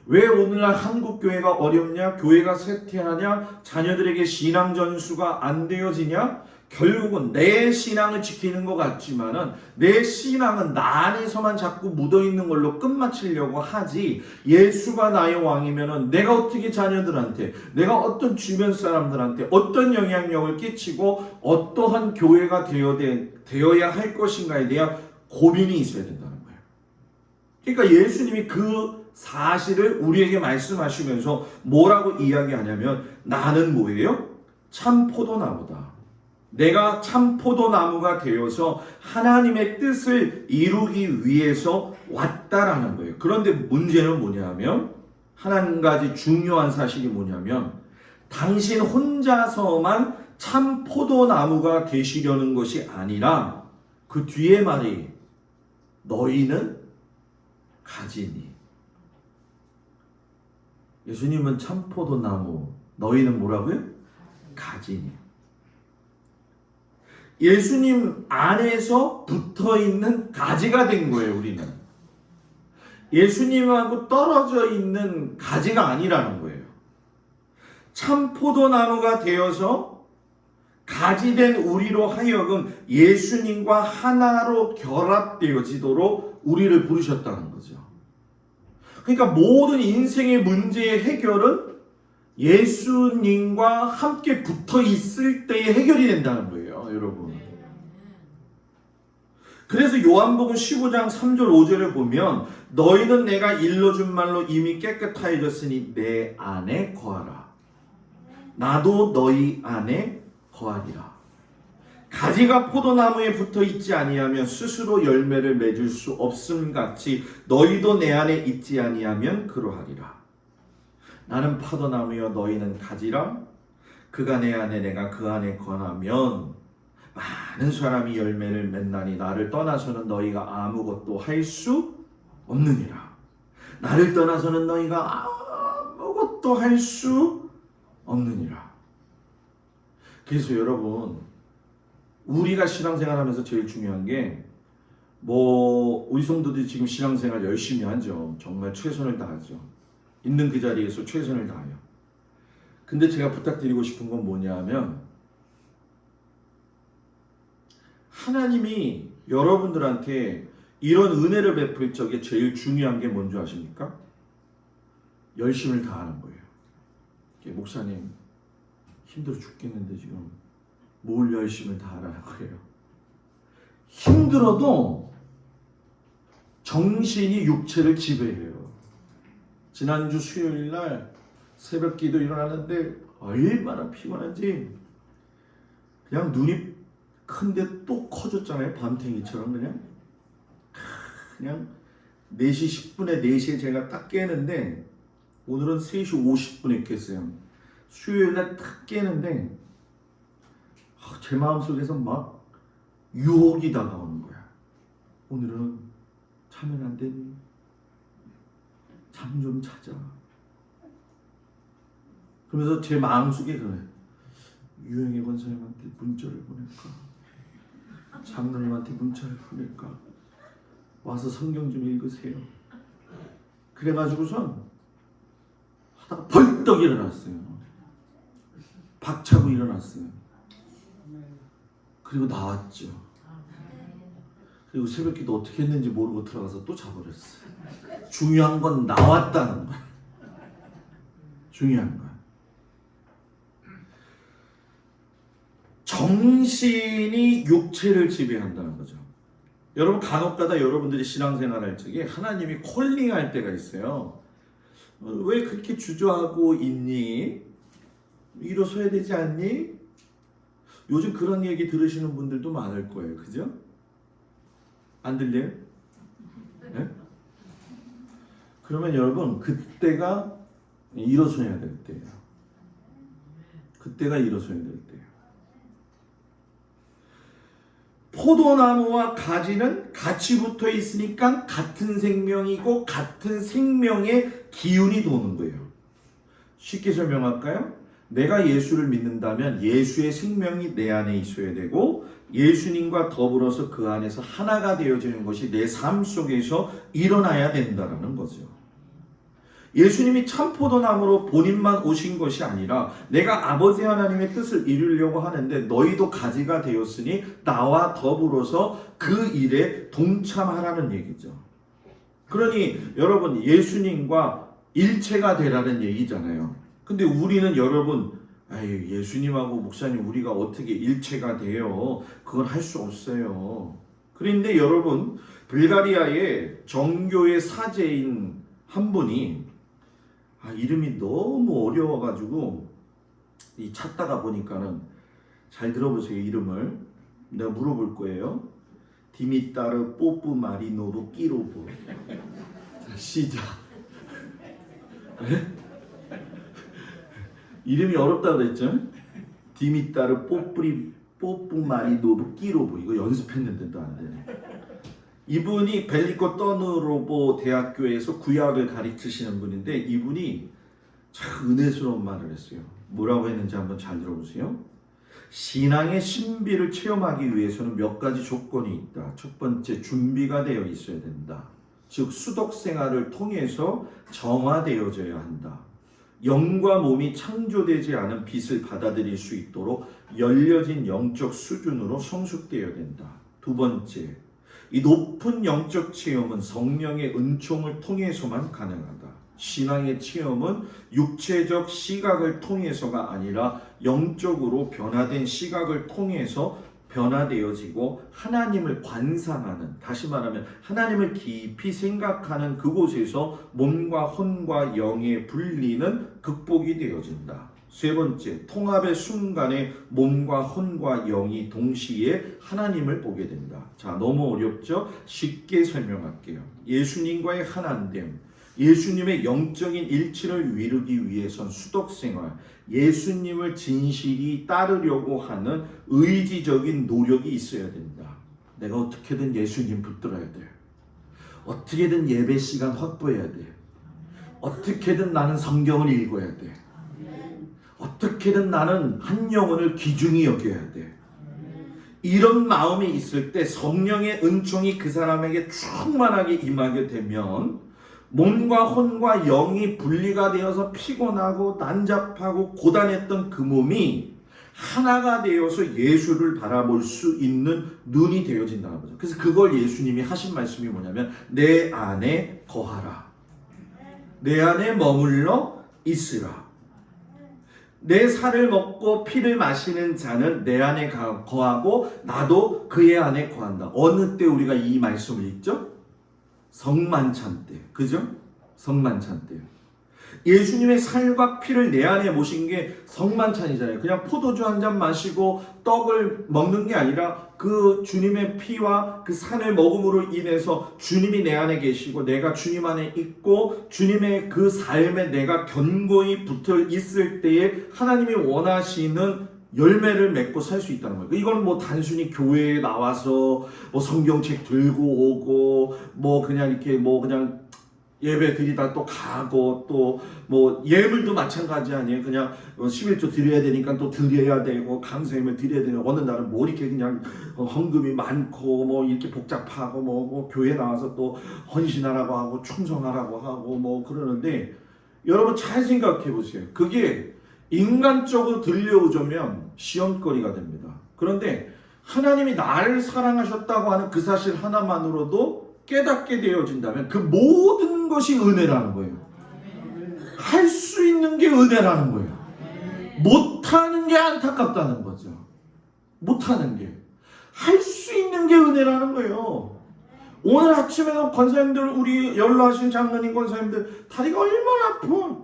왜 오늘날 한국교회가 어렵냐? 교회가 쇠퇴하냐? 자녀들에게 신앙 전수가 안 되어지냐? 결국은 내 신앙을 지키는 것 같지만은 내 신앙은 나 안에서만 자꾸 묻어있는 걸로 끝마치려고 하지, 예수가 나의 왕이면은 내가 어떻게 자녀들한테, 내가 어떤 주변 사람들한테 어떤 영향력을 끼치고 어떠한 교회가 되어야 할 것인가에 대한 고민이 있어야 된다는 거예요. 그러니까 예수님이 그 사실을 우리에게 말씀하시면서 뭐라고 이야기하냐면, 나는 뭐예요? 참 포도나무다. 내가 참 포도나무가 되어서 하나님의 뜻을 이루기 위해서 왔다라는 거예요. 그런데 문제는 뭐냐면, 한 가지 중요한 사실이 뭐냐면, 당신 혼자서만 참 포도나무가 되시려는 것이 아니라 그 뒤에 말이 너희는 가지니. 예수님은 참 포도나무, 너희는 뭐라고요? 가지니. 예수님 안에서 붙어있는 가지가 된 거예요, 우리는. 예수님하고 떨어져 있는 가지가 아니라는 거예요. 참 포도나무가 되어서 가지된 우리로 하여금 예수님과 하나로 결합되어지도록 우리를 부르셨다는 거죠. 그러니까 모든 인생의 문제의 해결은 예수님과 함께 붙어 있을 때에 해결이 된다는 거예요, 여러분. 그래서 요한복음 15장 3절 5절을 보면, 너희는 내가 일러준 말로 이미 깨끗하여졌으니 내 안에 거하라. 나도 너희 안에 거하리라. 가지가 포도나무에 붙어 있지 아니하면 스스로 열매를 맺을 수 없음 같이 너희도 내 안에 있지 아니하면 그러하리라. 나는 포도나무여 너희는 가지라. 그가 내 안에 내가 그 안에 거하면 많은 사람이 열매를 맺나니 나를 떠나서는 너희가 아무것도 할 수 없느니라. 나를 떠나서는 너희가 아무것도 할 수 없느니라. 그래서 여러분, 우리가 신앙생활하면서 제일 중요한 게, 우리 성도들이 지금 신앙생활 열심히 하죠. 정말 최선을 다하죠. 있는 그 자리에서 최선을 다해요. 근데 제가 부탁드리고 싶은 건 뭐냐 하면, 하나님이 여러분들한테 이런 은혜를 베풀 적에 제일 중요한 게 뭔지 아십니까? 열심을 다하는 거예요. 목사님, 힘들어 죽겠는데 지금 뭘 열심을 다하라는 거예요? 힘들어도 정신이 육체를 지배해요. 지난주 수요일 날 새벽 기도 일어났는데 얼마나 피곤한지, 그냥 눈이 큰데 또 커졌잖아요. 밤탱이처럼 그냥 4시 10분에 4시에 제가 딱 깨는데, 오늘은 3시 50분에 깼어요. 수요일날 딱 깨는데 제 마음속에서 막 유혹이 다가오는 거야. 오늘은 자면 안 되니? 잠 좀 자자. 그러면서 제 마음속에 그래. 유영애 권사님한테 문자를 보낼까? 장로님한테 문자를 보낼까? 와서 성경 좀 읽으세요. 그래가지고선 하다가 벌떡 일어났어요. 박차고 일어났어요. 그리고 나왔죠. 그리고 새벽기도 어떻게 했는지 모르고 들어가서 또 자버렸어요. 중요한 건 나왔다는 거야. 중요한 거야. 정신이 육체를 지배한다는 거죠. 여러분, 간혹가다 여러분들이 신앙생활할 적에 하나님이 콜링할 때가 있어요. 왜 그렇게 주저하고 있니? 일어서야 되지 않니? 요즘 그런 얘기 들으시는 분들도 많을 거예요. 그죠? 안 들려요? 네? 그러면 여러분, 그때가 일어서야 될 때예요. 그때가 일어서야 될 때예요. 포도나무와 가지는 같이 붙어 있으니까 같은 생명이고 같은 생명의 기운이 도는 거예요. 쉽게 설명할까요? 내가 예수를 믿는다면 예수의 생명이 내 안에 있어야 되고, 예수님과 더불어서 그 안에서 하나가 되어지는 것이 내 삶 속에서 일어나야 된다는 거죠. 예수님이 참포도나무로 본인만 오신 것이 아니라 내가 아버지 하나님의 뜻을 이루려고 하는데 너희도 가지가 되었으니 나와 더불어서 그 일에 동참하라는 얘기죠. 그러니 여러분 예수님과 일체가 되라는 얘기잖아요. 근데 우리는 여러분 아유 예수님하고 목사님 우리가 어떻게 일체가 돼요? 그건 할 수 없어요. 그런데 여러분 불가리아의 정교의 사제인 한 분이 이름이 너무 어려워가지고 이 찾다가 보니까는 잘 들어보세요. 이름을 내가 물어볼 거예요. 디미타르 뽀뿌 마리노브 끼로브. 자 시작. 네? 이름이 어렵다고 그랬죠? 디미타르 뽀뿌 마리노브 끼로브. 이거 연습했는데도 안 되네. 이분이 벨리코 떠누로보 대학교에서 구약을 가르치시는 분인데 이분이 참 은혜스러운 말을 했어요. 뭐라고 했는지 한번 잘 들어보세요. 신앙의 신비를 체험하기 위해서는 몇 가지 조건이 있다. 첫 번째, 준비가 되어 있어야 된다. 즉 수독 생활을 통해서 정화되어져야 한다. 영과 몸이 창조되지 않은 빛을 받아들일 수 있도록 열려진 영적 수준으로 성숙되어야 된다. 두 번째, 이 높은 영적 체험은 성령의 은총을 통해서만 가능하다. 신앙의 체험은 육체적 시각을 통해서가 아니라 영적으로 변화된 시각을 통해서 변화되어지고 하나님을 관상하는, 다시 말하면 하나님을 깊이 생각하는 그곳에서 몸과 혼과 영의 분리는 극복이 되어진다. 세 번째, 통합의 순간에 몸과 혼과 영이 동시에 하나님을 보게 된다. 자, 너무 어렵죠? 쉽게 설명할게요. 예수님과의 하나됨, 예수님의 영적인 일치를 이루기 위해선 수독생활, 예수님을 진실히 따르려고 하는 의지적인 노력이 있어야 된다. 내가 어떻게든 예수님 붙들어야 돼. 어떻게든 예배 시간 확보해야 돼. 어떻게든 나는 성경을 읽어야 돼. 어떻게든 나는 한 영혼을 귀중히 여겨야 돼. 이런 마음이 있을 때 성령의 은총이 그 사람에게 충만하게 임하게 되면 몸과 혼과 영이 분리가 되어서 피곤하고 난잡하고 고단했던 그 몸이 하나가 되어서 예수를 바라볼 수 있는 눈이 되어진다는 거죠. 그래서 그걸 예수님이 하신 말씀이 뭐냐면 내 안에 거하라. 내 안에 머물러 있으라. 내 살을 먹고 피를 마시는 자는 내 안에 거하고 나도 그의 안에 거한다. 어느 때 우리가 이 말씀을 읽죠? 성만찬 때. 그죠? 성만찬 때. 예수님의 살과 피를 내 안에 모신 게 성만찬이잖아요. 그냥 포도주 한 잔 마시고 떡을 먹는 게 아니라 그 주님의 피와 그 산을 먹음으로 인해서 주님이 내 안에 계시고 내가 주님 안에 있고 주님의 그 삶에 내가 견고히 붙어 있을 때에 하나님이 원하시는 열매를 맺고 살 수 있다는 거예요. 이건 뭐 단순히 교회에 나와서 뭐 성경책 들고 오고 뭐 그냥 이렇게 뭐 그냥 예배 드리다 또 가고 또 뭐 예물도 마찬가지 아니에요. 그냥 11조 드려야 되니까 또 드려야 되고 감사임을 드려야 되는 어느 날은 뭐 이렇게 그냥 헌금이 많고 뭐 이렇게 복잡하고 뭐 교회 나와서 또 헌신하라고 하고 충성하라고 하고 뭐 그러는데 여러분 잘 생각해 보세요. 그게 인간적으로 들려오자면 시험거리가 됩니다. 그런데 하나님이 나를 사랑하셨다고 하는 그 사실 하나만으로도 깨닫게 되어진다면 그 모든 것이 은혜라는 거예요. 할 수 있는 게 은혜라는 거예요. 못하는 게 안타깝다는 거죠. 못하는 게. 할 수 있는 게 은혜라는 거예요. 오늘 아침에는 권사님들 우리 연로하신 장로님 권사님들 다리가 얼마나 아파.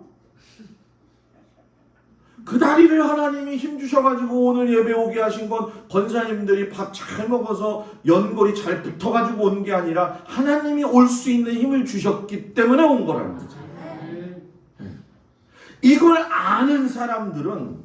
그 다리를 하나님이 힘주셔가지고 오늘 예배 오게 하신 건 권사님들이 밥 잘 먹어서 연골이 잘 붙어가지고 온 게 아니라 하나님이 올 수 있는 힘을 주셨기 때문에 온 거라는 거죠. 이걸 아는 사람들은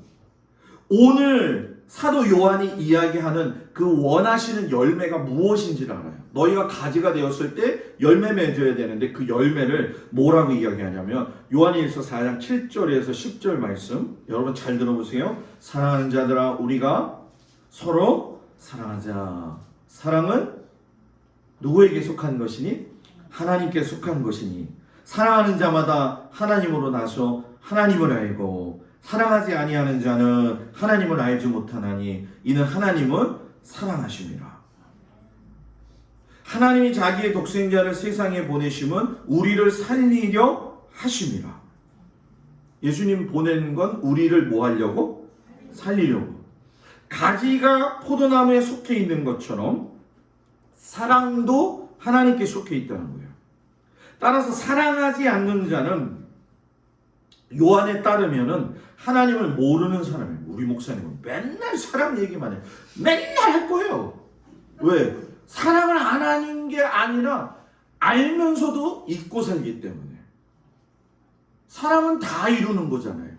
오늘 사도 요한이 이야기하는 그 원하시는 열매가 무엇인지를 알아요. 너희가 가지가 되었을 때 열매 맺어야 되는데 그 열매를 뭐라고 이야기하냐면 요한일서 4장 7절에서 10절 말씀 여러분 잘 들어보세요. 사랑하는 자들아 우리가 서로 사랑하자. 사랑은 누구에게 속한 것이니? 하나님께 속한 것이니 사랑하는 자마다 하나님으로 나서 하나님을 알고 사랑하지 아니하는 자는 하나님을 알지 못하나니 이는 하나님을 사랑하심이라. 하나님이 자기의 독생자를 세상에 보내심은 우리를 살리려 하심이라. 예수님 보낸 건 우리를 뭐 하려고? 살리려고. 가지가 포도나무에 속해 있는 것처럼 사랑도 하나님께 속해 있다는 거예요. 따라서 사랑하지 않는 자는 요한에 따르면은 하나님을 모르는 사람이에요. 우리 목사님은 맨날 사랑 얘기만 해요. 맨날 할 거예요. 왜? 사랑을 안 하는 게 아니라 알면서도 잊고 살기 때문에. 사랑은 다 이루는 거잖아요.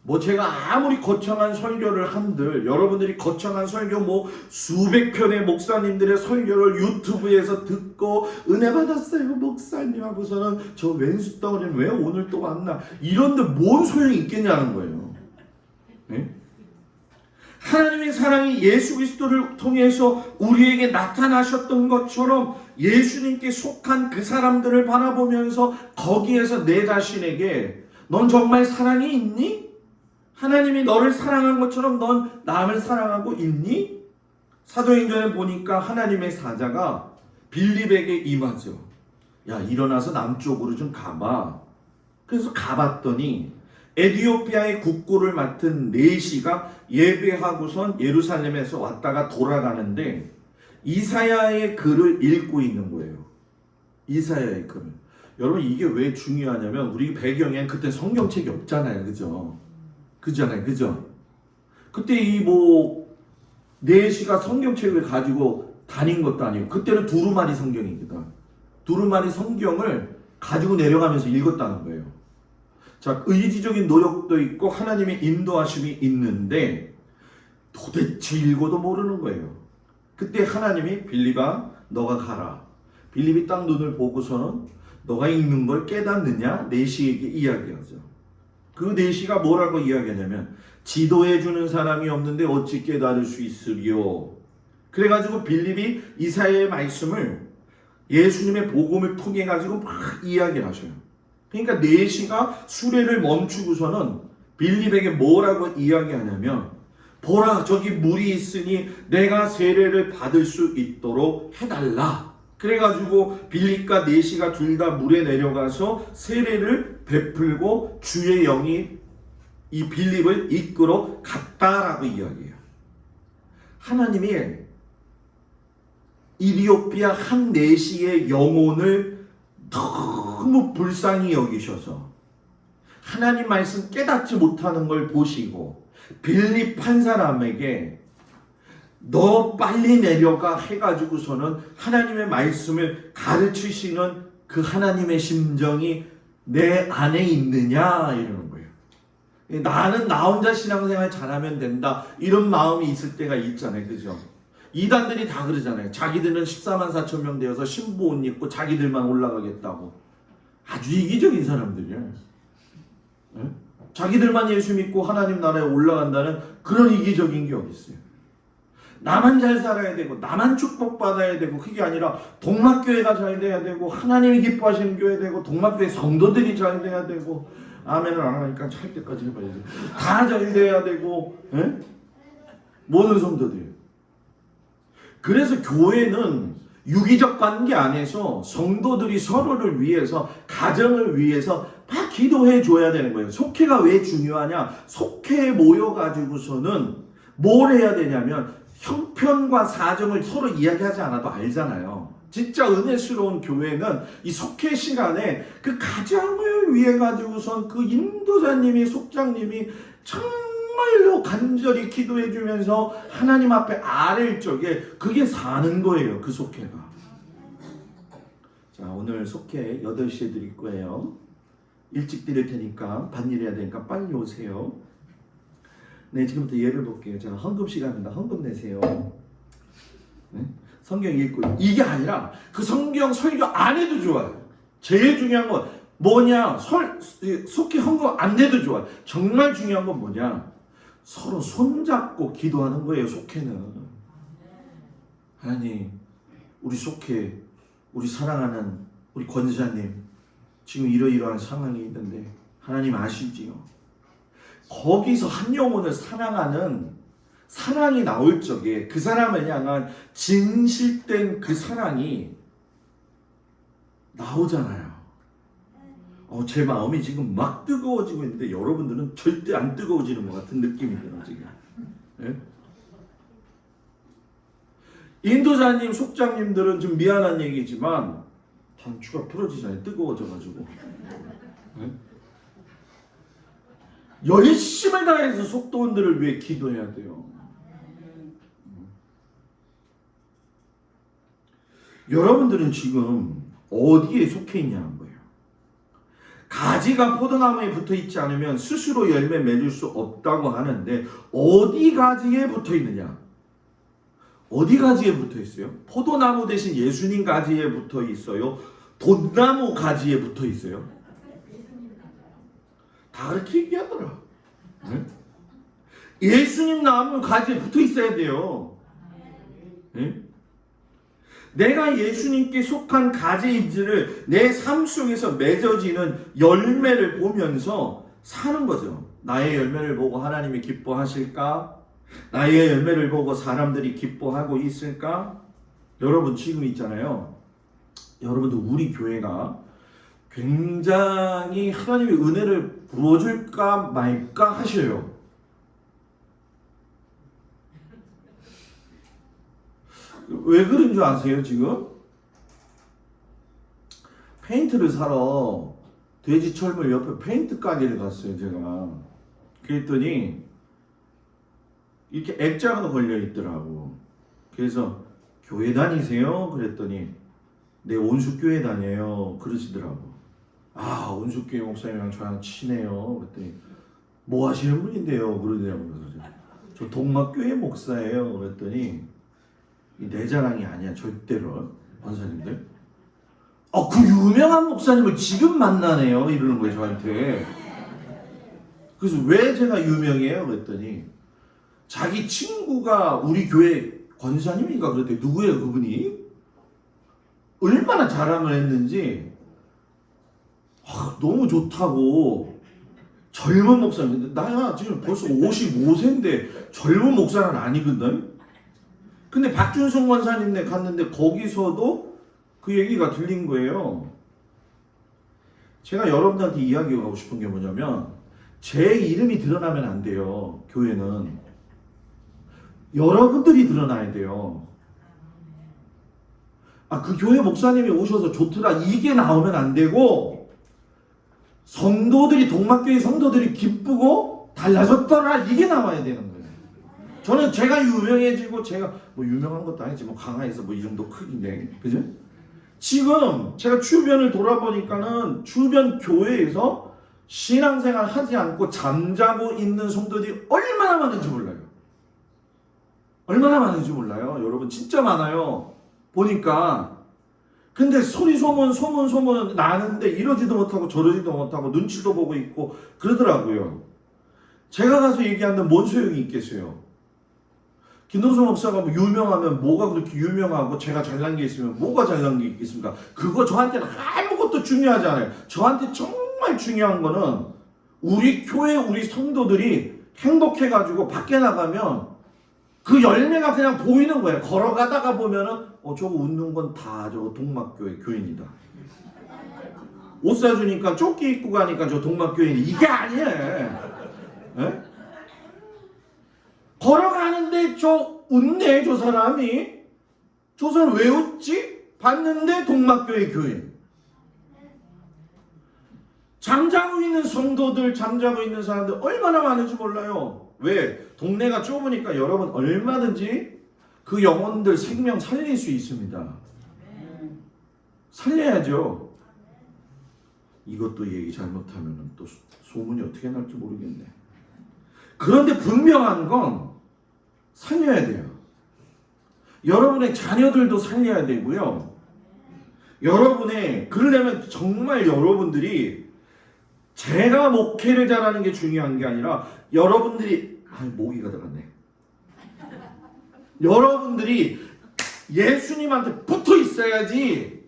뭐 제가 아무리 거창한 설교를 한들 여러분들이 거창한 설교 뭐 수백 편의 목사님들의 설교를 유튜브에서 듣고 은혜 받았어요 목사님 하고서는 저 왼수 덩어리는 왜 오늘 또 왔나 이런데 뭔 소용이 있겠냐는 거예요. 네? 하나님의 사랑이 예수 그리스도를 통해서 우리에게 나타나셨던 것처럼 예수님께 속한 그 사람들을 바라보면서 거기에서 내 자신에게 넌 정말 사랑이 있니? 하나님이 너를 사랑한 것처럼 넌 남을 사랑하고 있니? 사도행전에 보니까 하나님의 사자가 빌립에게 임하죠. 야 일어나서 남쪽으로 좀 가봐. 그래서 가봤더니 에디오피아의 국고를 맡은 네시가 예배하고선 예루살렘에서 왔다가 돌아가는데 이사야의 글을 읽고 있는 거예요. 이사야의 글을. 여러분 이게 왜 중요하냐면 우리 배경엔 그때 성경책이 없잖아요. 그죠? 그죠? 그때 이 뭐 네시가 성경책을 가지고 다닌 것도 아니고 그때는 두루마리 성경입니다. 두루마리 성경을 가지고 내려가면서 읽었다는 거예요. 자, 의지적인 노력도 있고 하나님의 인도하심이 있는데 도대체 읽어도 모르는 거예요. 그때 하나님이 빌립아 너가 가라. 빌립이 딱 눈을 보고서는 너가 읽는 걸 깨닫느냐? 네시에게 이야기하죠. 그 네시가 뭐라고 이야기하냐면 지도해 주는 사람이 없는데 어찌 깨달을 수 있으리요. 그래가지고 빌립이 이사야의 말씀을 예수님의 복음을 통해 가지고 막 이야기를 하셔요. 그러니까 네시가 수레를 멈추고서는 빌립에게 뭐라고 이야기하냐면 보라 저기 물이 있으니 내가 세례를 받을 수 있도록 해달라. 그래가지고 빌립과 네시가 둘 다 물에 내려가서 세례를 베풀고 주의 영이 이 빌립을 이끌어 갔다라고 이야기해요. 하나님이 이디오피아 한 네시의 영혼을 너무 불쌍히 여기셔서 하나님 말씀 깨닫지 못하는 걸 보시고 빌립 한 사람에게 너 빨리 내려가 해가지고서는 하나님의 말씀을 가르치시는 그 하나님의 심정이 내 안에 있느냐 이러는 거예요. 나는 나 혼자 신앙생활 잘하면 된다 이런 마음이 있을 때가 있잖아요. 그죠? 이단들이 다 그러잖아요. 자기들은 14만 4천 명 되어서 신부 옷 입고 자기들만 올라가겠다고. 아주 이기적인 사람들이에요. 네? 자기들만 예수 믿고 하나님 나라에 올라간다는 그런 이기적인 게 어디 있어요. 나만 잘 살아야 되고 나만 축복받아야 되고 그게 아니라 동막교회가 잘 돼야 되고 하나님이 기뻐하시는 교회 되고 동막교회 성도들이 잘 돼야 되고 아멘을 안 하니까 찰 때까지 해봐야지. 다 잘 돼야 되고 에? 모든 성도들. 그래서 교회는 유기적 관계 안에서 성도들이 서로를 위해서 가정을 위해서 다 기도해 줘야 되는 거예요. 속회가 왜 중요하냐? 속회에 모여가지고서는 뭘 해야 되냐면 형편과 사정을 서로 이야기하지 않아도 알잖아요. 진짜 은혜스러운 교회는 이 속회 시간에 그 가정을 위해 가지고선 그 인도자님이 속장님이 정말로 간절히 기도해 주면서 하나님 앞에 아뢰일 적에 그게 사는 거예요. 그 속회가. 자, 오늘 속회 8시에 드릴 거예요. 일찍 드릴 테니까 반일 해야 되니까 빨리 오세요. 네, 지금부터 예를 볼게요. 자, 헌금 시간입니다. 헌금 내세요. 네? 성경 읽고 이게 아니라 그 성경 설교 안 해도 좋아요. 제일 중요한 건 뭐냐? 속히 헌금 안 내도 좋아요. 정말 중요한 건 뭐냐? 서로 손잡고 기도하는 거예요. 속회는. 하나님, 우리 속회, 우리 사랑하는 우리 권사님, 지금 이러이러한 상황이 있는데 하나님 아시지요? 거기서 한 영혼을 사랑하는 사랑이 나올 적에 그 사람을 향한 진실된 그 사랑이 나오잖아요. 제 마음이 지금 막 뜨거워지고 있는데 여러분들은 절대 안 뜨거워지는 것 같은 느낌이 들어요 지금. 네? 인도자님, 속장님들은 좀 미안한 얘기지만 단추가 풀어지잖아요. 뜨거워져가지고. 네? 열심을 다해서 속도원들을 위해 기도해야 돼요. 여러분들은 지금 어디에 속해 있냐는 거예요. 가지가 포도나무에 붙어 있지 않으면 스스로 열매 맺을 수 없다고 하는데 어디 가지에 붙어 있느냐? 어디 가지에 붙어 있어요? 포도나무 대신 예수님 가지에 붙어 있어요? 돈나무 가지에 붙어 있어요? 다 그렇게 얘기하더라. 네? 예수님 나무 가지에 붙어 있어야 돼요. 네? 내가 예수님께 속한 가지인지를 내 삶 속에서 맺어지는 열매를 보면서 사는 거죠. 나의 열매를 보고 하나님이 기뻐하실까? 나의 열매를 보고 사람들이 기뻐하고 있을까? 여러분 지금 있잖아요. 여러분들 우리 교회가 굉장히 하나님의 은혜를 부어줄까 말까 하셔요. 왜 그런 줄 아세요 지금? 페인트를 사러 돼지철물 옆에 페인트 가게를 갔어요 제가. 그랬더니 이렇게 액자가 걸려 있더라고. 그래서 교회 다니세요? 그랬더니 네 온수교회 다녀요 그러시더라고. 아 온수교회 목사님이랑 저랑 친해요. 그랬더니 뭐 하시는 분인데요? 그러더라고요. 저 동막교회 목사예요. 그랬더니 내 자랑이 아니야 절대로 권사님들. 그 유명한 목사님을 지금 만나네요 이러는 거예요 저한테. 그래서 왜 제가 유명해요? 그랬더니 자기 친구가 우리 교회 권사님인가 그랬더니 누구예요 그분이? 얼마나 자랑을 했는지 너무 좋다고. 젊은 목사님, 나야 지금 벌써 55세인데 젊은 목사는 아니거든. 근데 박준성 권사님네 갔는데 거기서도 그 얘기가 들린 거예요. 제가 여러분들한테 이야기하고 싶은 게 뭐냐면 제 이름이 드러나면 안 돼요. 교회는 여러분들이 드러나야 돼요. 그 교회 목사님이 오셔서 좋더라 이게 나오면 안 되고 성도들이 동막교회 성도들이 기쁘고 달라졌더라 이게 나와야 되는 거예요. 저는 제가 유명해지고 제가 뭐 유명한 것도 아니지 뭐 강화에서 뭐 이 정도 크기인데 그죠? 지금 제가 주변을 돌아보니까는 주변 교회에서 신앙생활 하지 않고 잠자고 있는 성도들이 얼마나 많은지 몰라요. 얼마나 많은지 몰라요. 여러분 진짜 많아요. 보니까. 근데 소리 소문 나는데 이러지도 못하고 저러지도 못하고 눈치도 보고 있고 그러더라고요. 제가 가서 얘기하면 뭔 소용이 있겠어요. 김동수 목사가 뭐 유명하면 뭐가 그렇게 유명하고 제가 잘난 게 있으면 뭐가 잘난 게 있겠습니까? 그거 저한테는 아무것도 중요하지 않아요. 저한테 정말 중요한 거는 우리 교회 우리 성도들이 행복해가지고 밖에 나가면 그 열매가 그냥 보이는 거예요. 걸어가다가 보면은 저거 웃는 건 다 저거 동막교회 교인이다. 옷 사주니까 조끼 입고 가니까 저 동막교인 이게 아니에요. 에? 걸어가는데 저 웃네 저 사람이. 저 사람 왜 웃지? 봤는데 동막교회 교인. 잠자고 있는 성도들 잠자고 있는 사람들 얼마나 많은지 몰라요. 왜? 동네가 좁으니까 여러분 얼마든지 그 영혼들 생명 살릴 수 있습니다. 살려야죠. 이것도 얘기 잘못하면 또 소문이 어떻게 날지 모르겠네. 그런데 분명한 건 살려야 돼요. 여러분의 자녀들도 살려야 되고요. 그러려면 정말 여러분들이 제가 목회를 잘하는 게 중요한 게 아니라 여러분들이 모기가 들어갔네. 여러분들이 예수님한테 붙어 있어야지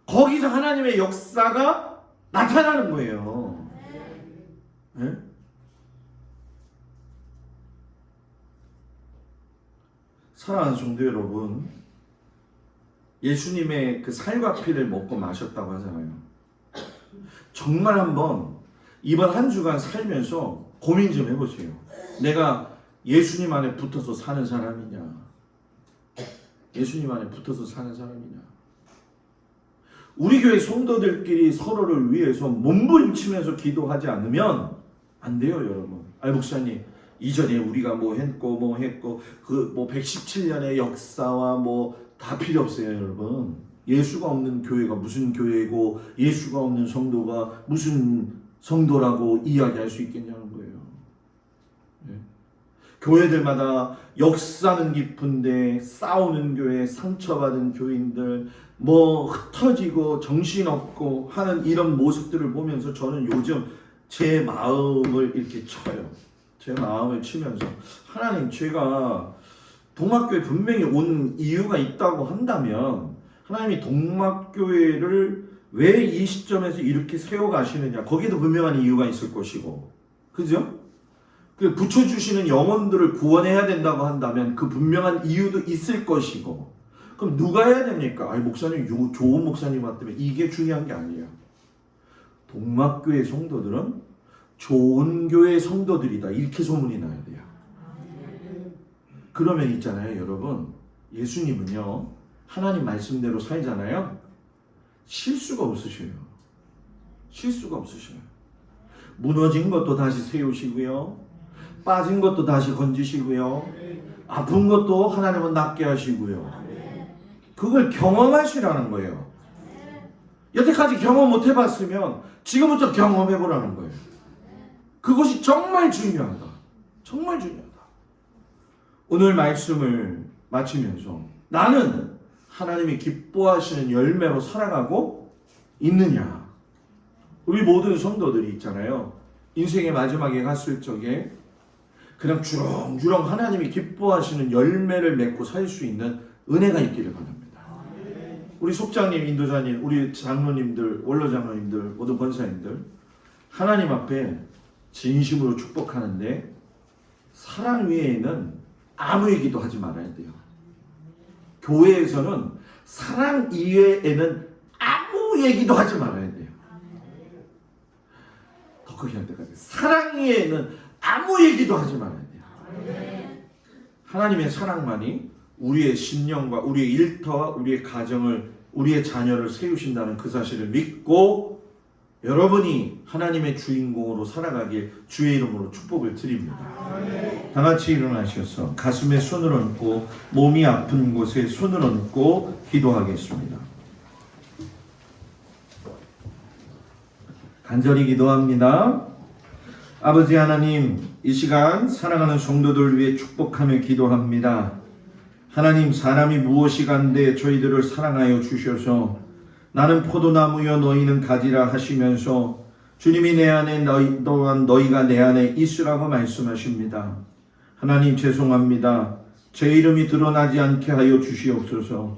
거기서 하나님의 역사가 나타나는 거예요. 네? 사랑하는 성도 여러분, 예수님의 그 살과 피를 먹고 마셨다고 하잖아요. 정말 한번 이번 한 주간 살면서 고민 좀 해보세요. 내가 예수님 안에 붙어서 사는 사람이냐? 예수님 안에 붙어서 사는 사람이냐? 우리 교회 성도들끼리 서로를 위해서 몸부림치면서 기도하지 않으면 안 돼요, 여러분. 아니, 목사님, 이전에 우리가 뭐 했고 그 뭐 117년의 역사와 뭐 다 필요 없어요, 여러분. 예수가 없는 교회가 무슨 교회고 예수가 없는 성도가 무슨 성도라고 이야기할 수 있겠냐는 거예요. 네. 교회들마다 역사는 깊은데 싸우는 교회, 상처받은 교인들, 뭐 흩어지고 정신없고 하는 이런 모습들을 보면서 저는 요즘 제 마음을 이렇게 쳐요. 제 마음을 치면서 하나님, 제가 동막교회 분명히 온 이유가 있다고 한다면 하나님이 동막교회를 왜 이 시점에서 이렇게 세워가시느냐, 거기에도 분명한 이유가 있을 것이고, 그죠? 그 붙여주시는 영혼들을 구원해야 된다고 한다면 그 분명한 이유도 있을 것이고, 그럼 누가 해야 됩니까? 아니, 목사님, 좋은 목사님 같다면 이게 중요한 게 아니에요. 동막교회 성도들은 좋은 교회 성도들이다, 이렇게 소문이 나야 돼요. 그러면 있잖아요, 여러분, 예수님은요 하나님 말씀대로 살잖아요. 실수가 없으셔요. 실수가 없으셔요. 무너진 것도 다시 세우시고요, 빠진 것도 다시 건지시고요, 아픈 것도 하나님은 낫게 하시고요. 그걸 경험하시라는 거예요. 여태까지 경험 못 해봤으면 지금부터 경험해보라는 거예요. 그것이 정말 중요하다. 정말 중요하다. 오늘 말씀을 마치면서 나는 하나님이 기뻐하시는 열매로 살아가고 있느냐? 우리 모든 성도들이 있잖아요. 인생의 마지막에 갔을 적에 그냥 주렁주렁 하나님이 기뻐하시는 열매를 맺고 살 수 있는 은혜가 있기를 바랍니다. 우리 속장님, 인도자님, 우리 장로님들, 원로장로님들, 모든 권사님들, 하나님 앞에 진심으로 축복하는데 사랑 외에는 아무 얘기도 하지 말아야 돼요. 교회에서는 사랑 이외에는 아무 얘기도 하지 말아야 돼요. 더 크게 할 때까지. 사랑 이외에는 아무 얘기도 하지 말아야 돼요. 하나님의 사랑만이 우리의 신령과 우리의 일터와 우리의 가정을, 우리의 자녀를 세우신다는 그 사실을 믿고 여러분이 하나님의 주인공으로 살아가길 주의 이름으로 축복을 드립니다. 다 같이 일어나셔서 가슴에 손을 얹고 몸이 아픈 곳에 손을 얹고 기도하겠습니다. 간절히 기도합니다. 아버지 하나님, 이 시간 사랑하는 성도들 위해 축복하며 기도합니다. 하나님, 사람이 무엇이 간데 저희들을 사랑하여 주셔서 나는 포도나무여 너희는 가지라 하시면서 주님이 내 안에 또한 너희가 내 안에 있으라고 말씀하십니다. 하나님, 죄송합니다. 제 이름이 드러나지 않게 하여 주시옵소서.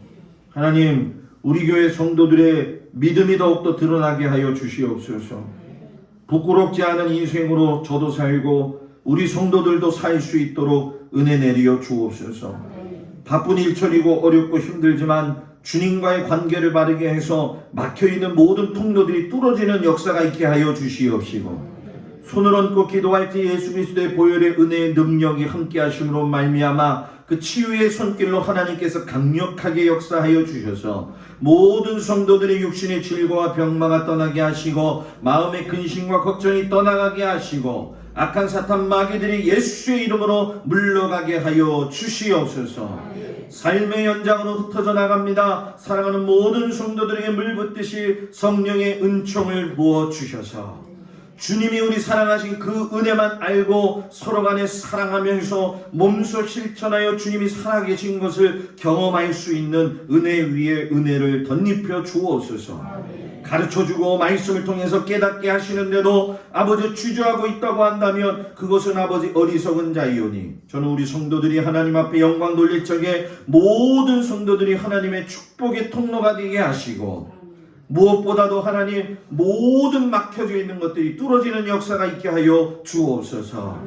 하나님, 우리 교회 성도들의 믿음이 더욱더 드러나게 하여 주시옵소서. 부끄럽지 않은 인생으로 저도 살고 우리 성도들도 살 수 있도록 은혜 내려 주옵소서. 바쁜 일처리고 어렵고 힘들지만 주님과의 관계를 바르게 해서 막혀있는 모든 통로들이 뚫어지는 역사가 있게 하여 주시옵시고, 손을 얹고 기도할 때 예수 그리스도의 보혈의 은혜의 능력이 함께 하심으로 말미암아 그 치유의 손길로 하나님께서 강력하게 역사하여 주셔서 모든 성도들의 육신의 질고와 병마가 떠나게 하시고 마음의 근심과 걱정이 떠나가게 하시고 악한 사탄 마귀들이 예수의 이름으로 물러가게 하여 주시옵소서. 삶의 연장으로 흩어져 나갑니다. 사랑하는 모든 성도들에게 물붓듯이 성령의 은총을 부어주셔서 주님이 우리 사랑하신 그 은혜만 알고 서로 간에 사랑하면서 몸소 실천하여 주님이 살아계신 것을 경험할 수 있는 은혜 위에 은혜를 덧입혀 주옵소서. 가르쳐주고 말씀을 통해서 깨닫게 하시는데도 아버지 주저하고 있다고 한다면 그것은 아버지 어리석은 자이오니, 저는 우리 성도들이 하나님 앞에 영광 돌릴 적에 모든 성도들이 하나님의 축복의 통로가 되게 하시고 무엇보다도 하나님 모든 막혀져 있는 것들이 뚫어지는 역사가 있게 하여 주옵소서.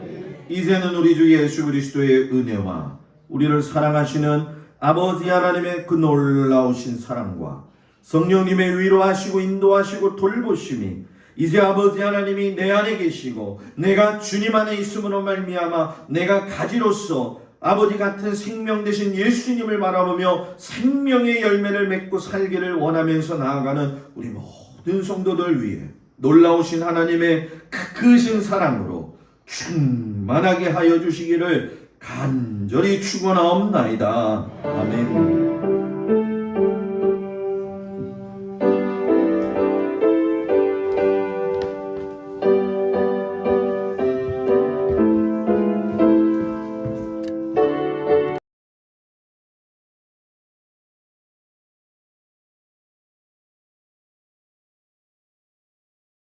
이제는 우리 주 예수 그리스도의 은혜와 우리를 사랑하시는 아버지 하나님의 그 놀라우신 사랑과 성령님의 위로하시고 인도하시고 돌보심이 이제 아버지 하나님이 내 안에 계시고 내가 주님 안에 있음으로 말미암아 내가 가지로서 아버지 같은 생명 되신 예수님을 바라보며 생명의 열매를 맺고 살기를 원하면서 나아가는 우리 모든 성도들 위해 놀라우신 하나님의 크신 사랑으로 충만하게 하여 주시기를 간절히 축원하옵나이다. 아멘.